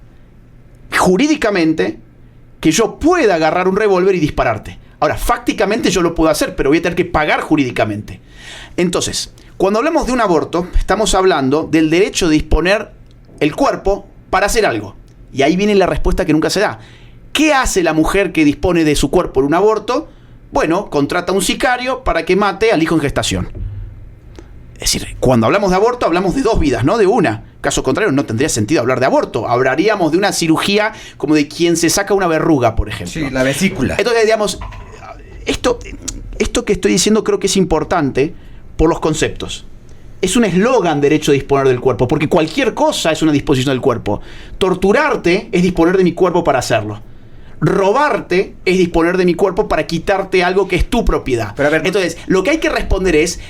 jurídicamente que yo pueda agarrar un revólver y dispararte. Ahora, fácticamente yo lo puedo hacer, pero voy a tener que pagar jurídicamente. Entonces, cuando hablamos de un aborto, estamos hablando del derecho de disponer el cuerpo para hacer algo. Y ahí viene la respuesta que nunca se da. ¿Qué hace la mujer que dispone de su cuerpo en un aborto? Bueno, contrata a un sicario para que mate al hijo en gestación. Es decir, cuando hablamos de aborto, hablamos de dos vidas, no de una. Caso contrario, no tendría sentido hablar de aborto. Hablaríamos de una cirugía como de quien se saca una verruga, por ejemplo. Sí, la vesícula. Entonces, digamos, esto que estoy diciendo creo que es importante por los conceptos. Es un eslogan, derecho a disponer del cuerpo, porque cualquier cosa es una disposición del cuerpo. Torturarte es disponer de mi cuerpo para hacerlo. Robarte es disponer de mi cuerpo para quitarte algo que es tu propiedad. Pero a ver, entonces, lo que hay que responder es: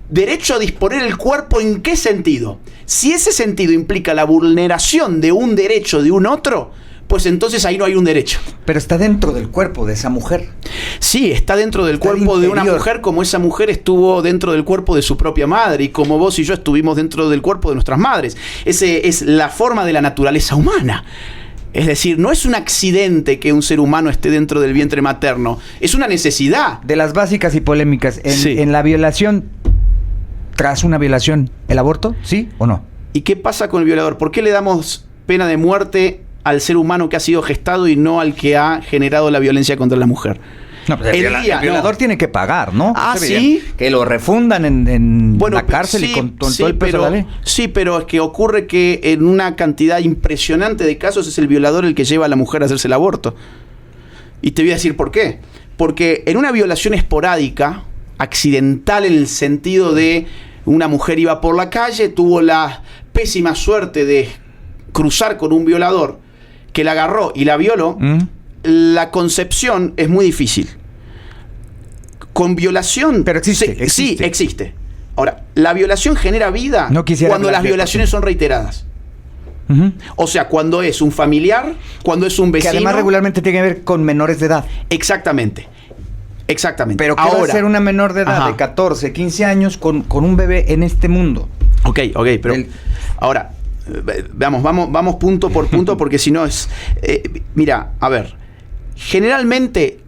¿derecho a disponer el cuerpo en qué sentido? Si ese sentido implica la vulneración de un derecho de un otro, pues entonces ahí no hay un derecho. Pero está dentro del cuerpo de esa mujer. Sí, está dentro del cuerpo de una mujer, como esa mujer estuvo dentro del cuerpo de su propia madre, y como vos y yo estuvimos dentro del cuerpo de nuestras madres. Ese es la forma de la naturaleza humana. Es decir, no es un accidente que un ser humano esté dentro del vientre materno, es una necesidad. De las básicas y polémicas, Sí. en la violación, tras una violación, ¿el aborto? ¿Sí o no? ¿Y qué pasa con el violador? ¿Por qué le damos pena de muerte al ser humano que ha sido gestado y no al que ha generado la violencia contra la mujer? No, pues el violador tiene que pagar, ¿no? Ah, Es ¿sí? Que lo refundan en la cárcel sí, y con sí, todo el peso de la ley. Sí, pero es que ocurre que en una cantidad impresionante de casos es el violador el que lleva a la mujer a hacerse el aborto. Y te voy a decir por qué. Porque en una violación esporádica, accidental en el sentido de una mujer iba por la calle, tuvo la pésima suerte de cruzar con un violador que la agarró y la violó, la concepción es muy difícil. Con violación... Pero existe, existe. Sí, existe. Ahora, la violación genera vida cuando las violaciones son reiteradas. O sea, cuando es un familiar, cuando es un vecino... Que además regularmente tiene que ver con menores de edad. Exactamente. Exactamente. Pero ¿qué va a ser una menor de edad de 14, 15 años con un bebé en este mundo? Ok, pero... Ahora, veamos, vamos punto por punto, porque si no es... mira, a ver, generalmente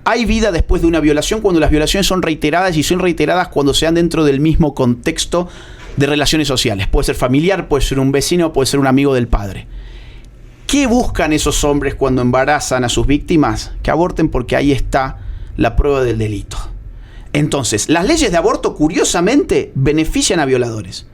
hay vida después de una violación cuando las violaciones son reiteradas, y son reiteradas cuando se dan dentro del mismo contexto de relaciones sociales. Puede ser familiar, puede ser un vecino, puede ser un amigo del padre. ¿Qué buscan esos hombres cuando embarazan a sus víctimas? Que aborten, porque ahí está la prueba del delito. Entonces, las leyes de aborto, curiosamente, benefician a violadores.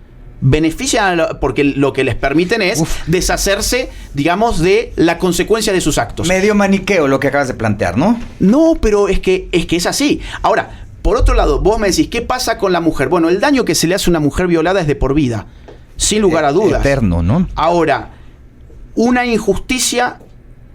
Porque lo que les permiten es deshacerse, digamos, de la consecuencia de sus actos. Medio maniqueo lo que acabas de plantear, ¿no? No, pero es que es así. Ahora, por otro lado, vos me decís, ¿qué pasa con la mujer? Bueno, el daño que se le hace a una mujer violada es de por vida, sin lugar a dudas. Eterno, ¿no? Ahora, una injusticia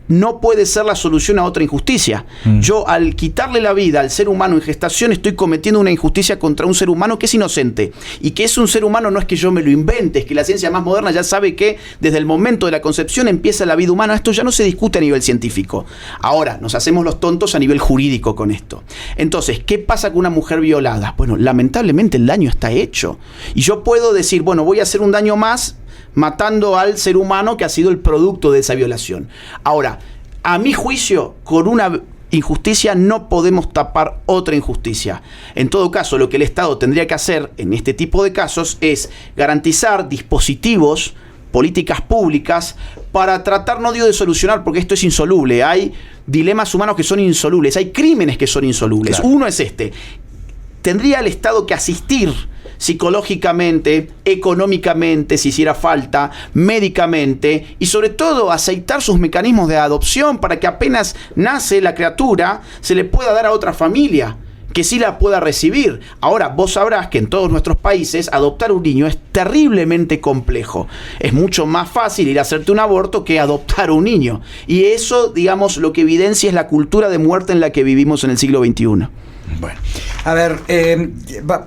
no puede ser la solución a otra injusticia. Yo, al quitarle la vida al ser humano en gestación, estoy cometiendo una injusticia contra un ser humano que es inocente. Y que es un ser humano no es que yo me lo invente, es que la ciencia más moderna ya sabe que desde el momento de la concepción empieza la vida humana. Esto ya no se discute a nivel científico. Ahora, nos hacemos los tontos a nivel jurídico con esto. Entonces, ¿qué pasa con una mujer violada? Bueno, lamentablemente el daño está hecho. Y yo puedo decir, bueno, voy a hacer un daño más matando al ser humano que ha sido el producto de esa violación. Ahora, a mi juicio, con una injusticia no podemos tapar otra injusticia. En todo caso, lo que el Estado tendría que hacer en este tipo de casos es garantizar dispositivos, políticas públicas, para tratar, no digo de solucionar, porque esto es insoluble. Hay dilemas humanos que son insolubles, hay crímenes que son insolubles. Claro. Uno es este. Tendría el Estado que asistir psicológicamente, económicamente, si hiciera falta, médicamente, y sobre todo aceitar sus mecanismos de adopción para que apenas nace la criatura se le pueda dar a otra familia, que sí la pueda recibir. Ahora, vos sabrás que en todos nuestros países adoptar un niño es terriblemente complejo. Es mucho más fácil ir a hacerte un aborto que adoptar un niño. Y eso, digamos, lo que evidencia es la cultura de muerte en la que vivimos en el siglo XXI. Bueno, a ver,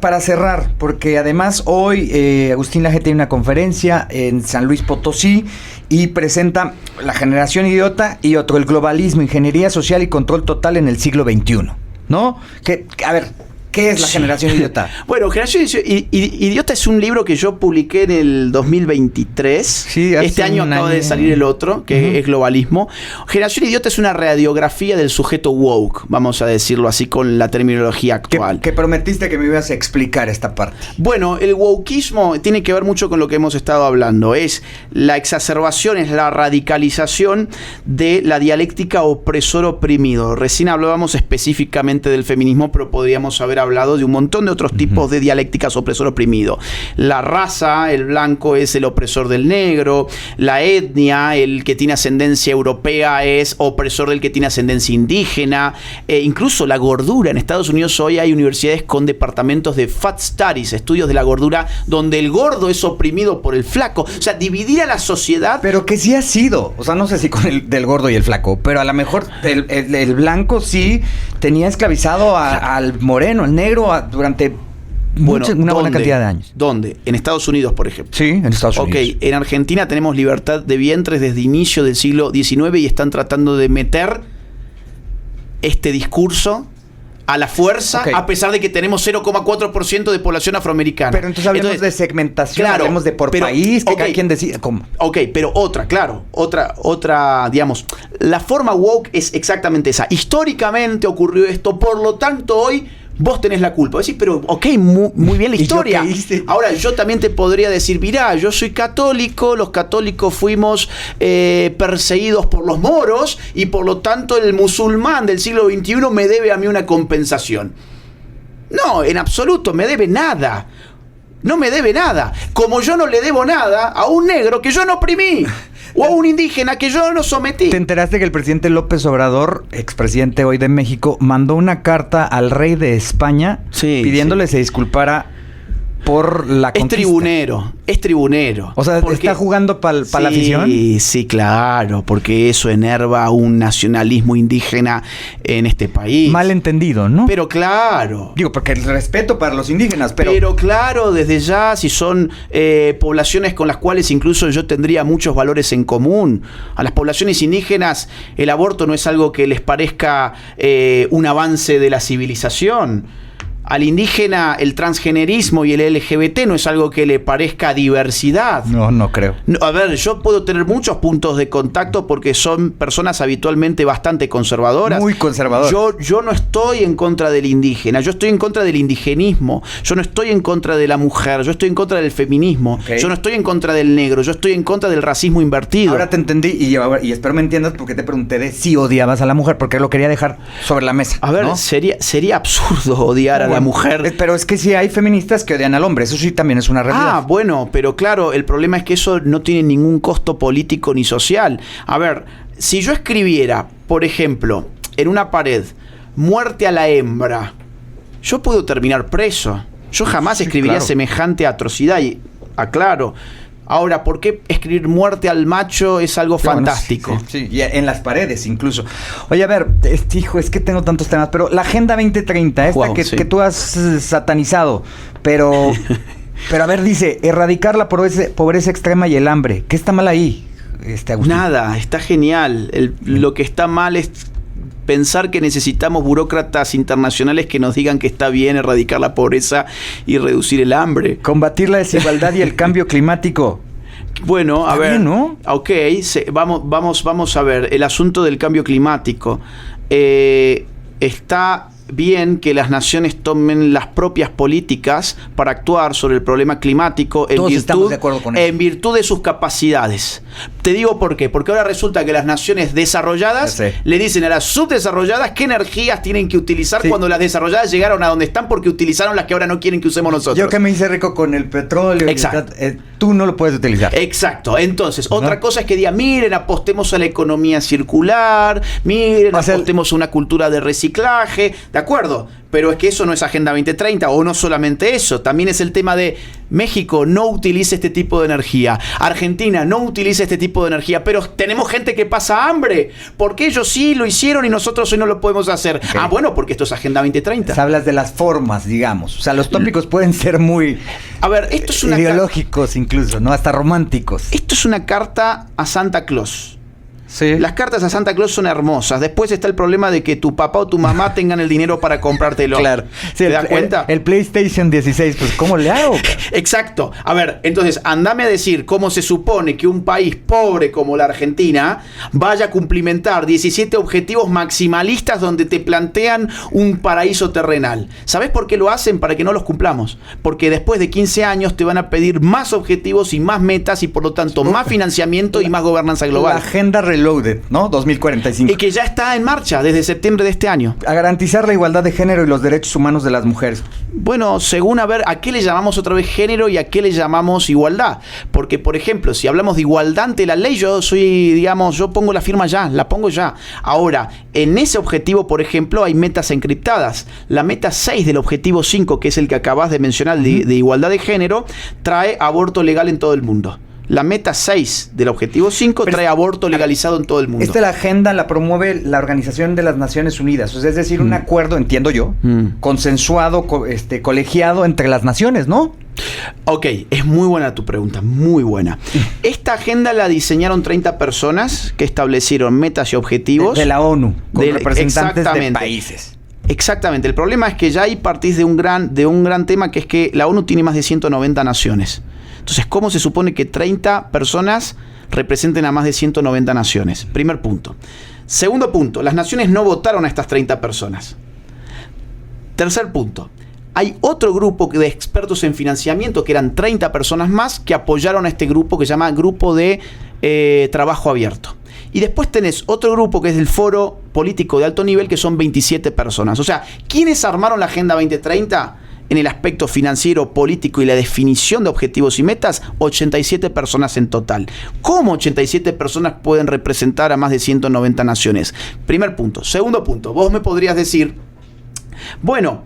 para cerrar, porque además hoy Agustín Laje tiene una conferencia en San Luis Potosí y presenta La generación idiota y otro, el globalismo, ingeniería social y control total en el siglo XXI, ¿no? A ver, ¿qué es la generación idiota? Bueno, Generación Idiota es un libro que yo publiqué en el 2023. Sí, este año acaba de salir el otro, que es Globalismo. Generación Idiota es una radiografía del sujeto woke, vamos a decirlo así con la terminología actual. Que prometiste que me ibas a explicar esta parte. Bueno, el wokeismo tiene que ver mucho con lo que hemos estado hablando. Es la exacerbación, es la radicalización de la dialéctica opresor-oprimido. Recién hablábamos específicamente del feminismo, pero podríamos haber hablado de un montón de otros tipos de dialécticas opresor-oprimido. La raza, el blanco es el opresor del negro, la etnia, el que tiene ascendencia europea es opresor del que tiene ascendencia indígena, incluso la gordura. En Estados Unidos hoy hay universidades con departamentos de fat studies, estudios de la gordura, donde el gordo es oprimido por el flaco. O sea, dividir a la sociedad... Pero que sí ha sido, o sea, no sé si con el del gordo y el flaco, pero a lo mejor el blanco sí tenía esclavizado al moreno, al negro, durante una buena cantidad de años. ¿Dónde? En Estados Unidos, por ejemplo. Sí, en Estados Unidos. Ok, en Argentina tenemos libertad de vientres desde inicio del siglo XIX y están tratando de meter este discurso a la fuerza, a pesar de que tenemos 0,4% de población afroamericana. Pero entonces hablemos de segmentación, claro, hablemos de país, que cada quien decida cómo. Ok, pero otra, digamos, la forma woke es exactamente esa. Históricamente ocurrió esto, por lo tanto hoy vos tenés la culpa. Decís, pero ok, muy bien la historia. Ahora, yo también te podría decir, mirá, yo soy católico, los católicos fuimos perseguidos por los moros y por lo tanto el musulmán del siglo XXI me debe a mí una compensación. No, en absoluto, me debe nada. No me debe nada. Como yo no le debo nada a un negro que yo no oprimí. O a un indígena que yo no sometí. ¿Te enteraste que el presidente López Obrador, expresidente hoy de México, mandó una carta al rey de España pidiéndole se disculpara por la conquista? Es tribunero. O sea, ¿está jugando para la afición? Sí, claro, porque eso enerva un nacionalismo indígena en este país. Mal entendido, ¿no? Pero claro. Digo, porque el respeto para los indígenas, pero claro, desde ya, si son poblaciones con las cuales incluso yo tendría muchos valores en común. A las poblaciones indígenas el aborto no es algo que les parezca un avance de la civilización. Al indígena el transgenerismo y el LGBT no es algo que le parezca diversidad. No creo. A ver, yo puedo tener muchos puntos de contacto porque son personas habitualmente bastante conservadoras. Muy conservadoras. Yo no estoy en contra del indígena, yo estoy en contra del indigenismo, yo no estoy en contra de la mujer, yo estoy en contra del feminismo, yo no estoy en contra del negro, yo estoy en contra del racismo invertido. Ahora te entendí y espero me entiendas porque te pregunté de si odiabas a la mujer, porque lo quería dejar sobre la mesa. A ver, ¿no? sería absurdo odiar a la mujer. Pero es que sí hay feministas que odian al hombre, eso sí también es una realidad. Ah, bueno, pero claro, el problema es que eso no tiene ningún costo político ni social. A ver, si yo escribiera, por ejemplo, en una pared, muerte a la hembra, yo puedo terminar preso. Yo jamás escribiría semejante atrocidad y aclaro. Ahora, ¿por qué escribir muerte al macho es algo fantástico? Sí, y en las paredes incluso. Oye, a ver, hijo, es que tengo tantos temas, pero la Agenda 2030, que tú has satanizado, pero a ver, dice, erradicar la pobreza extrema y el hambre. ¿Qué está mal ahí, Agustín? Nada, está genial. Lo que está mal es pensar que necesitamos burócratas internacionales que nos digan que está bien erradicar la pobreza y reducir el hambre. Combatir la desigualdad y el cambio climático. Bueno, a ver, bien, ¿no? Ok, vamos a ver, el asunto del cambio climático. Está bien que las naciones tomen las propias políticas para actuar sobre el problema climático en virtud de sus capacidades. Te digo por qué. Porque ahora resulta que las naciones desarrolladas le dicen a las subdesarrolladas qué energías tienen que utilizar cuando las desarrolladas llegaron a donde están porque utilizaron las que ahora no quieren que usemos nosotros. Yo que me hice rico con el petróleo. Exacto. Tú no lo puedes utilizar. Exacto. Entonces, otra cosa es que digan, miren, apostemos a la economía circular, miren, apostemos a una cultura de reciclaje, ¿de acuerdo, pero es que eso no es Agenda 2030, o no solamente eso, también es el tema de México no utiliza este tipo de energía, Argentina no utiliza este tipo de energía, pero tenemos gente que pasa hambre, porque ellos sí lo hicieron y nosotros hoy no lo podemos hacer. Okay. Bueno, porque esto es Agenda 2030. Hablas de las formas, digamos, o sea, los tópicos pueden ser muy esto es una ideológicos incluso, ¿no? Hasta románticos. Esto es una carta a Santa Claus. Sí. Las cartas a Santa Claus son hermosas. Después está el problema de que tu papá o tu mamá tengan el dinero para comprártelo. Claro. Sí, ¿Te das cuenta? El PlayStation 16, pues ¿cómo le hago? Exacto. A ver, entonces, andame a decir cómo se supone que un país pobre como la Argentina vaya a cumplimentar 17 objetivos maximalistas donde te plantean un paraíso terrenal. ¿Sabés por qué lo hacen? Para que no los cumplamos. Porque después de 15 años te van a pedir más objetivos y más metas y por lo tanto más financiamiento y más gobernanza global. La agenda Reloaded, ¿no? 2045. Y que ya está en marcha desde septiembre de este año. A garantizar la igualdad de género y los derechos humanos de las mujeres. Bueno, según a ver, ¿a qué le llamamos otra vez género y a qué le llamamos igualdad? Porque, por ejemplo, si hablamos de igualdad ante la ley, yo pongo la firma ya, la pongo ya. Ahora, en ese objetivo, por ejemplo, hay metas encriptadas. La meta 6 del objetivo 5, que es el que acabas de mencionar, de igualdad de género, trae aborto legal en todo el mundo. La meta 6 del objetivo 5 trae aborto legalizado en todo el mundo. La agenda la promueve la Organización de las Naciones Unidas. O sea, es decir, un acuerdo, entiendo yo, consensuado, colegiado entre las naciones, ¿no? Ok, es muy buena tu pregunta, muy buena. Esta agenda la diseñaron 30 personas que establecieron metas y objetivos. De la ONU, con representantes de países. Exactamente. El problema es que ya ahí partís de un gran tema, que es que la ONU tiene más de 190 naciones. Entonces, ¿cómo se supone que 30 personas representen a más de 190 naciones? Primer punto. Segundo punto, las naciones no votaron a estas 30 personas. Tercer punto, hay otro grupo de expertos en financiamiento, que eran 30 personas más, que apoyaron a este grupo que se llama Grupo de Trabajo Abierto. Y después tenés otro grupo que es el Foro Político de Alto Nivel, que son 27 personas. O sea, ¿quiénes armaron la Agenda 2030? En el aspecto financiero, político y la definición de objetivos y metas, 87 personas en total. ¿Cómo 87 personas pueden representar a más de 190 naciones? Primer punto. Segundo punto, vos me podrías decir, bueno,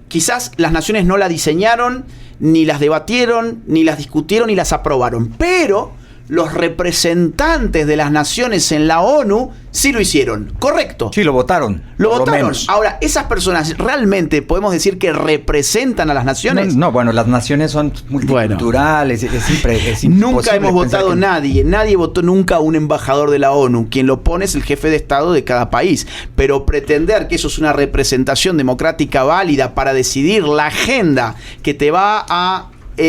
quizás las naciones no la diseñaron, ni las debatieron, ni las discutieron, ni las aprobaron, pero los representantes de las naciones en la ONU sí lo hicieron. Correcto. Sí, lo votaron. Lo votaron. Ahora, ¿esas personas realmente podemos decir que representan a las naciones? No, bueno, las naciones son multiculturales. Es nunca hemos votado nadie votó nunca a un embajador de la ONU. Quien lo pone es el jefe de Estado de cada país. Pero pretender que eso es una representación democrática válida para decidir la agenda que te va a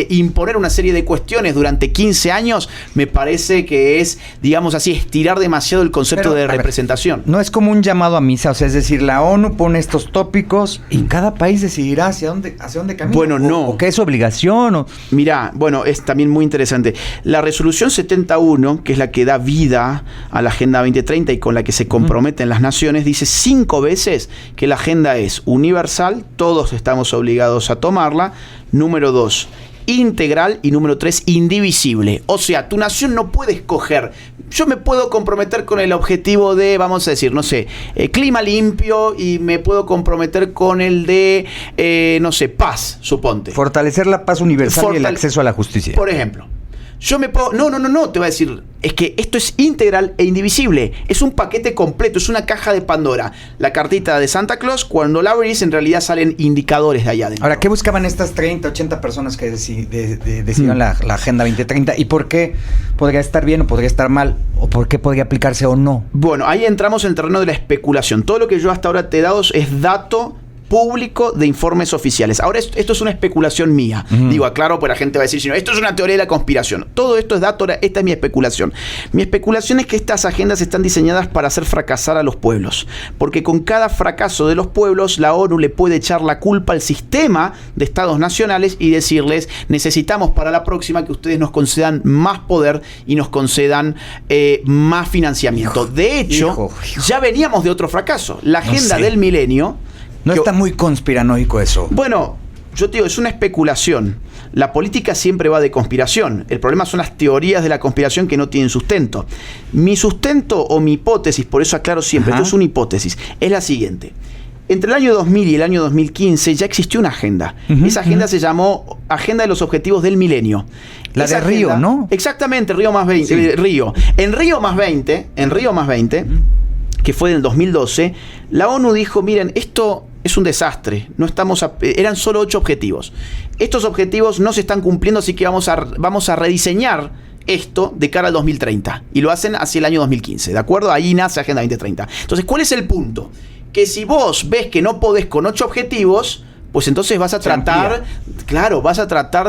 imponer una serie de cuestiones durante 15 años, me parece que es, digamos así, estirar demasiado el concepto de representación. No es como un llamado a misa, o sea, es decir, la ONU pone estos tópicos y cada país decidirá hacia dónde camina. Bueno, no. O qué es obligación. Mirá, bueno, es también muy interesante. La resolución 71, que es la que da vida a la Agenda 2030 y con la que se comprometen las naciones, dice 5 veces que la agenda es universal, todos estamos obligados a tomarla. Número 2, integral, y número 3, indivisible. O sea, tu nación no puede escoger. Yo me puedo comprometer con el objetivo de, vamos a decir, no sé, clima limpio, y me puedo comprometer con el de, no sé, paz, suponte. Fortalecer la paz universal y el acceso a la justicia. Por ejemplo. Yo me puedo... No, te voy a decir, es que esto es integral e indivisible. Es un paquete completo, es una caja de Pandora. La cartita de Santa Claus, cuando la abrís, en realidad salen indicadores de allá adentro. Ahora, ¿qué buscaban estas 30, 80 personas que decidieron la Agenda 2030? ¿Y por qué podría estar bien o podría estar mal? ¿O por qué podría aplicarse o no? Bueno, ahí entramos en el terreno de la especulación. Todo lo que yo hasta ahora te he dado es dato público de informes oficiales. Ahora, esto es una especulación mía. Digo, aclaro, pues la gente va a decir, si no, esto es una teoría de la conspiración. Todo esto es dato, esta es mi especulación. Mi especulación es que estas agendas están diseñadas para hacer fracasar a los pueblos. Porque con cada fracaso de los pueblos, la ONU le puede echar la culpa al sistema de estados nacionales y decirles, necesitamos para la próxima que ustedes nos concedan más poder y nos concedan más financiamiento. De hecho, ya veníamos de otro fracaso. La agenda del milenio... ¿No está muy conspiranoico eso? Bueno, yo te digo, es una especulación. La política siempre va de conspiración. El problema son las teorías de la conspiración que no tienen sustento. Mi sustento o mi hipótesis, por eso aclaro siempre, esto es una hipótesis, es la siguiente. entre el año 2000 y el año 2015 ya existió una agenda. Esa agenda se llamó Agenda de los Objetivos del Milenio. La de Río, ¿no? Exactamente, Río más 20. Sí. Río. En Río más 20, que fue en el 2012, la ONU dijo, miren, esto es un desastre. Eran solo 8 objetivos. Estos objetivos no se están cumpliendo, así que vamos a rediseñar esto de cara al 2030. Y lo hacen hacia el año 2015, ¿de acuerdo? Ahí nace Agenda 2030. Entonces, ¿cuál es el punto? Que si vos ves que no podés con 8 objetivos, pues entonces vas a tratar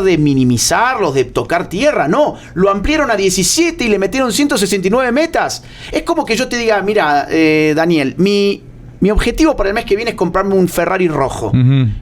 de minimizarlos, de tocar tierra. No, lo ampliaron a 17 y le metieron 169 metas. Es como que yo te diga, mira, Daniel, mi objetivo para el mes que viene es comprarme un Ferrari rojo.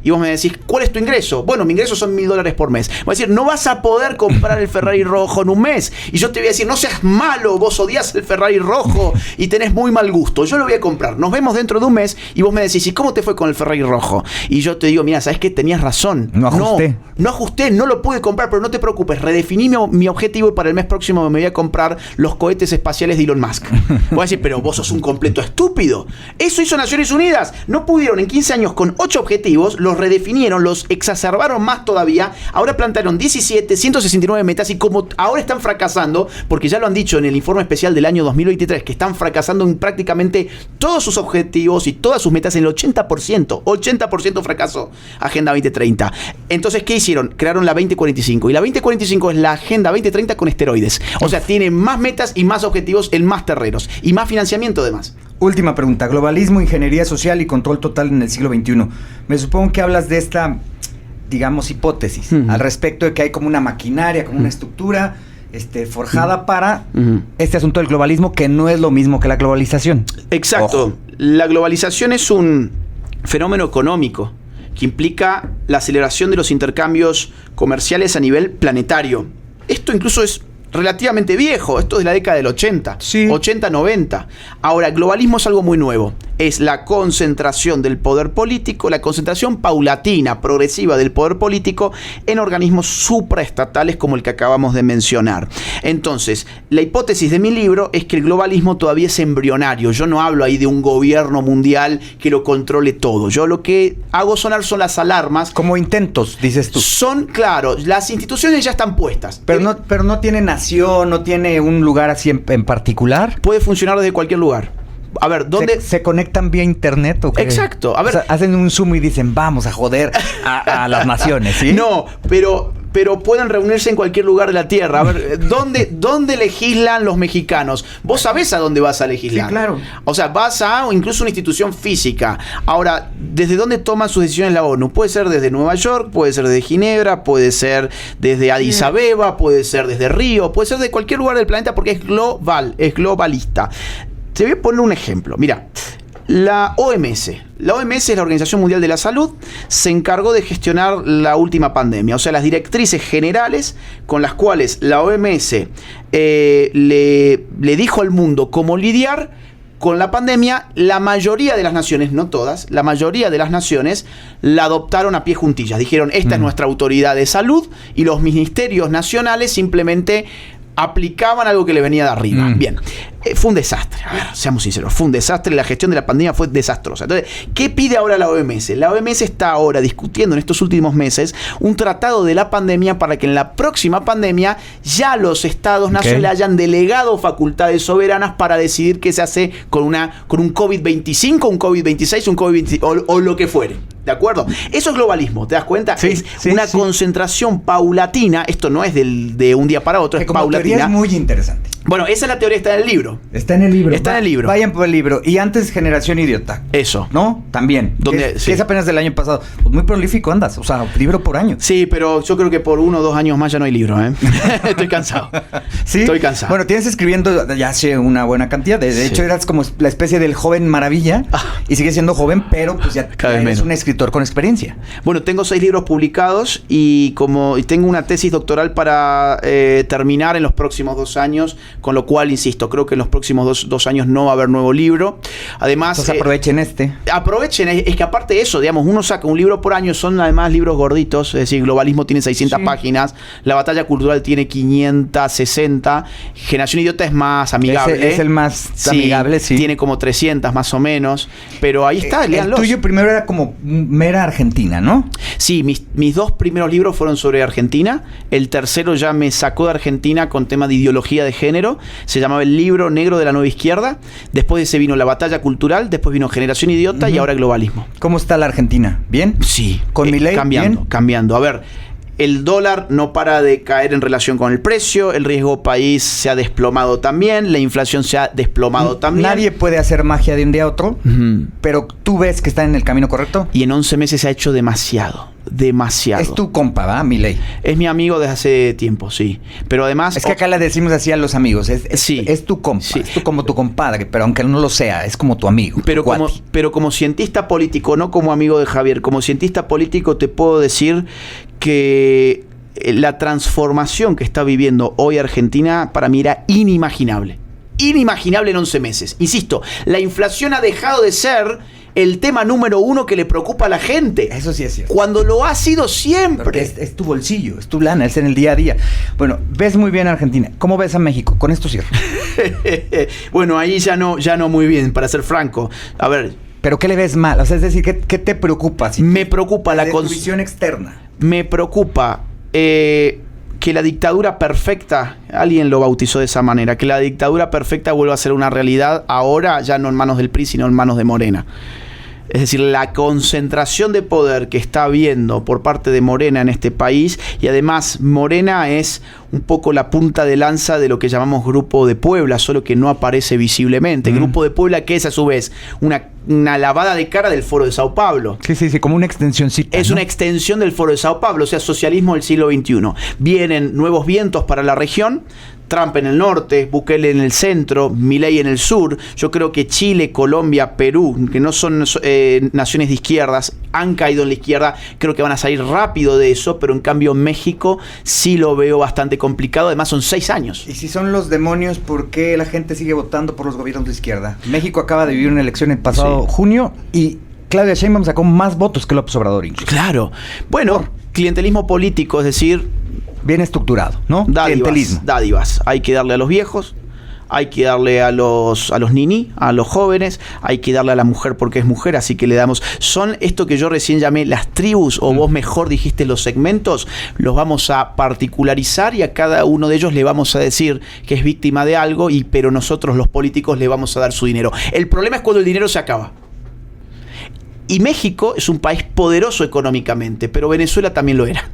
Y vos me decís, ¿cuál es tu ingreso? Bueno, mi ingreso son $1.000 por mes. Voy a decir, no vas a poder comprar el Ferrari rojo en un mes. Y yo te voy a decir, no seas malo, vos odias el Ferrari rojo y tenés muy mal gusto. Yo lo voy a comprar. Nos vemos dentro de un mes y vos me decís, ¿y cómo te fue con el Ferrari rojo? Y yo te digo, mira, ¿sabes qué? Tenías razón. No ajusté. No ajusté, no lo pude comprar, pero no te preocupes. Redefiní mi objetivo y para el mes próximo me voy a comprar los cohetes espaciales de Elon Musk. Voy a decir, pero vos sos un completo estúpido. Eso hizo Naciones Unidas. No pudieron en 15 años con 8 objetivos, los redefinieron, los exacerbaron más todavía. Ahora plantaron 17, 169 metas y como ahora están fracasando, porque ya lo han dicho en el informe especial del año 2023, que están fracasando en prácticamente todos sus objetivos y todas sus metas en el 80%. 80% fracaso Agenda 2030. Entonces, ¿qué hicieron? Crearon la 2045. Y la 2045 es la Agenda 2030 con esteroides. O sea, tiene más metas y más objetivos en más terrenos. Y más financiamiento además. Última pregunta. Globalismo, ingeniería social y control total en el siglo XXI. Me supongo que hablas de esta, digamos, hipótesis al respecto de que hay como una maquinaria, como una estructura forjada para este asunto del globalismo, que no es lo mismo que la globalización. Exacto. Ojo. La globalización es un fenómeno económico que implica la aceleración de los intercambios comerciales a nivel planetario. Esto incluso es relativamente viejo, esto es de la década del 80, sí. 80-90. Ahora, globalismo es algo muy nuevo. Es la concentración del poder político, la concentración paulatina, progresiva del poder político en organismos supraestatales como el que acabamos de mencionar. Entonces, la hipótesis de mi libro es que el globalismo todavía es embrionario. Yo no hablo ahí de un gobierno mundial que lo controle todo. Yo lo que hago sonar son las alarmas. Como intentos, dices tú. Son, claro, las instituciones ya están puestas. Pero no tiene nación, no tiene un lugar así en particular. Puede funcionar desde cualquier lugar. A ver, ¿dónde se conectan vía internet o qué? Exacto. A ver, o sea, hacen un Zoom y dicen, vamos a joder a las naciones, ¿sí? No, pero pueden reunirse en cualquier lugar de la Tierra. A ver, ¿dónde legislan los mexicanos? Vos sabés a dónde vas a legislar. Sí, claro. O sea, vas a incluso una institución física. Ahora, ¿desde dónde toman sus decisiones la ONU? Puede ser desde Nueva York, puede ser desde Ginebra, puede ser desde Addis Abeba, puede ser desde Río, puede ser de cualquier lugar del planeta porque es global, es globalista. Te voy a poner un ejemplo. Mira, la OMS es la Organización Mundial de la Salud, se encargó de gestionar la última pandemia. O sea, las directrices generales con las cuales la OMS le dijo al mundo cómo lidiar con la pandemia, la mayoría de las naciones, no todas, la mayoría de las naciones la adoptaron a pie juntillas. Dijeron, esta es nuestra autoridad de salud y los ministerios nacionales simplemente aplicaban algo que le venía de arriba. Bien, fue un desastre. A ver, seamos sinceros, fue un desastre. La gestión de la pandemia fue desastrosa. Entonces, ¿qué pide ahora la OMS? La OMS está ahora discutiendo en estos últimos meses un tratado de la pandemia para que en la próxima pandemia ya los estados nacionales hayan delegado facultades soberanas para decidir qué se hace con un COVID-25, un COVID-26, un COVID-20 o lo que fuere. ¿De acuerdo? Eso es globalismo, ¿te das cuenta? Sí, es una concentración paulatina. Esto no es de un día para otro, es paulatina. Teoría es muy interesante. Bueno, esa es la teoría, está en el libro. Está en el libro. Está en el libro. Vayan por el libro. Y antes, Generación Idiota. Eso. ¿No? También. Que es apenas del año pasado. Pues muy prolífico andas. O sea, libro por año. Sí, pero yo creo que por 1 o 2 años más ya no hay libro, ¿eh? Estoy cansado. ¿Sí? Estoy cansado. Bueno, tienes escribiendo ya hace una buena cantidad. De hecho, eras como la especie del joven maravilla. Y sigues siendo joven, pero pues ya eres un escritor con experiencia. Bueno, tengo 6 libros publicados y tengo una tesis doctoral para terminar en los próximos 2 años, con lo cual, insisto, creo que los próximos dos años no va a haber nuevo libro. Además, entonces aprovechen Aprovechen, es que aparte de eso, digamos, uno saca un libro por año, son además libros gorditos, es decir, Globalismo tiene 600 páginas, La batalla cultural tiene 560, Generación Idiota es más amigable. Es el más amigable, sí. Tiene como 300 más o menos, pero ahí está, léanlos. El tuyo primero era como mera Argentina, ¿no? Sí, mis dos primeros libros fueron sobre Argentina, el tercero ya me sacó de Argentina con tema de ideología de género, se llamaba El libro negro de la nueva izquierda, después de ese vino La batalla cultural, después vino Generación Idiota y ahora Globalismo. ¿Cómo está la Argentina? ¿Bien? Sí. ¿Con Milei? Cambiando. A ver, el dólar no para de caer en relación con el precio, el riesgo país se ha desplomado también, la inflación se ha desplomado también. Nadie puede hacer magia de un día a otro, pero tú ves que está en el camino correcto. Y en 11 meses se ha hecho demasiado. Es tu compa, ¿va? Milei. Es mi amigo desde hace tiempo, sí. Pero además... Es que acá le decimos así a los amigos. Sí. Es tu compa. Sí. Es como tu compadre, pero aunque no lo sea, es como tu amigo. Pero como cientista político, no como amigo de Javier, como cientista político te puedo decir que la transformación que está viviendo hoy Argentina para mí era inimaginable. Inimaginable en 11 meses. Insisto, la inflación ha dejado de ser el tema número uno que le preocupa a la gente. Eso sí es cierto. Cuando lo ha sido siempre. Porque es tu bolsillo, es tu lana, es en el día a día. Bueno, ves muy bien a Argentina. ¿Cómo ves a México? Con esto cierro. Bueno, ahí ya no muy bien, para ser franco. A ver. ¿Pero qué le ves mal? O sea, es decir, ¿qué te preocupa? Me preocupa la visión externa. Me preocupa que la dictadura perfecta, alguien lo bautizó de esa manera, que la dictadura perfecta vuelva a ser una realidad ahora ya no en manos del PRI, sino en manos de Morena. Es decir, la concentración de poder que está habiendo por parte de Morena en este país, y además Morena es un poco la punta de lanza de lo que llamamos Grupo de Puebla, solo que no aparece visiblemente. Grupo de Puebla, que es a su vez una lavada de cara del Foro de Sao Paulo. Sí, como una extensioncita. Es una extensión del Foro de Sao Paulo, o sea, socialismo del siglo XXI. Vienen nuevos vientos para la región, Trump en el norte, Bukele en el centro, Milei en el sur. Yo creo que Chile, Colombia, Perú, que no son naciones de izquierdas, han caído en la izquierda. Creo que van a salir rápido de eso, pero en cambio México sí lo veo bastante complicado. Además son 6 años. Y si son los demonios, ¿por qué la gente sigue votando por los gobiernos de izquierda? México acaba de vivir una elección el pasado junio y Claudia Sheinbaum sacó más votos que López Obrador incluso. Claro. Bueno, clientelismo político, es decir... Bien estructurado, ¿no? Dádivas. Hay que darle a los viejos, hay que darle a los nini, a los jóvenes, hay que darle a la mujer porque es mujer, así que le damos... Son esto que yo recién llamé las tribus, o vos mejor dijiste los segmentos, los vamos a particularizar y a cada uno de ellos le vamos a decir que es víctima de algo, pero nosotros los políticos le vamos a dar su dinero. El problema es cuando el dinero se acaba. Y México es un país poderoso económicamente, pero Venezuela también lo era.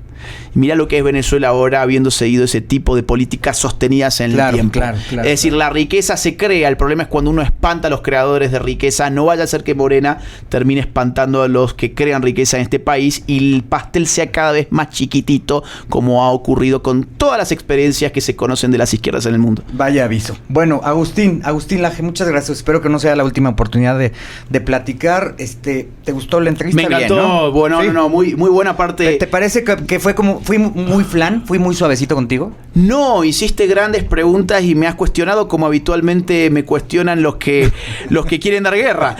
Mirá lo que es Venezuela ahora, habiendo seguido ese tipo de políticas sostenidas en el tiempo. Es decir, la riqueza se crea. El problema es cuando uno espanta a los creadores de riqueza. No vaya a ser que Morena termine espantando a los que crean riqueza en este país y el pastel sea cada vez más chiquitito, como ha ocurrido con todas las experiencias que se conocen de las izquierdas en el mundo. Vaya aviso. Bueno, Agustín Laje, muchas gracias. Espero que no sea la última oportunidad de platicar. ¿Te gustó la entrevista? Me encantó. Bien, ¿no? Bueno, ¿sí? Muy buena parte. ¿Te parece que fui muy flan? ¿Fui muy suavecito contigo? No, hiciste grandes preguntas y me has cuestionado como habitualmente me cuestionan los que quieren dar guerra.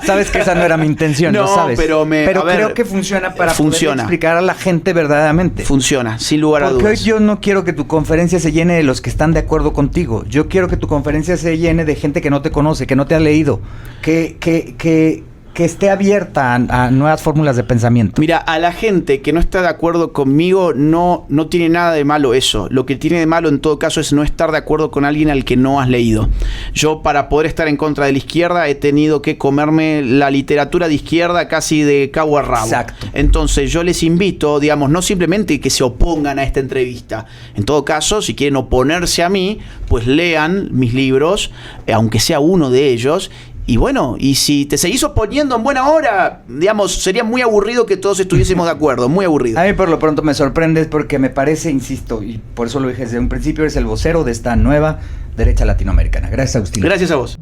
Sabes que esa no era mi intención, no, lo sabes. Pero creo que funciona para poder explicar a la gente verdaderamente. Funciona, sin lugar a dudas. Porque hoy yo no quiero que tu conferencia se llene de los que están de acuerdo contigo. Yo quiero que tu conferencia se llene de gente que no te conoce, que no te ha leído, que esté abierta a nuevas fórmulas de pensamiento. Mira, a la gente que no está de acuerdo conmigo no tiene nada de malo eso. Lo que tiene de malo en todo caso es no estar de acuerdo con alguien al que no has leído. Yo, para poder estar en contra de la izquierda, he tenido que comerme la literatura de izquierda casi de cabo a rabo. Exacto. Entonces yo les invito, digamos, no simplemente que se opongan a esta entrevista. En todo caso, si quieren oponerse a mí, pues lean mis libros, aunque sea uno de ellos. Y bueno, y si te seguís oponiendo en buena hora, digamos, sería muy aburrido que todos estuviésemos de acuerdo, muy aburrido. A mí por lo pronto me sorprendes porque me parece, insisto, y por eso lo dije desde un principio, eres el vocero de esta nueva derecha latinoamericana. Gracias, Agustín. Gracias a vos.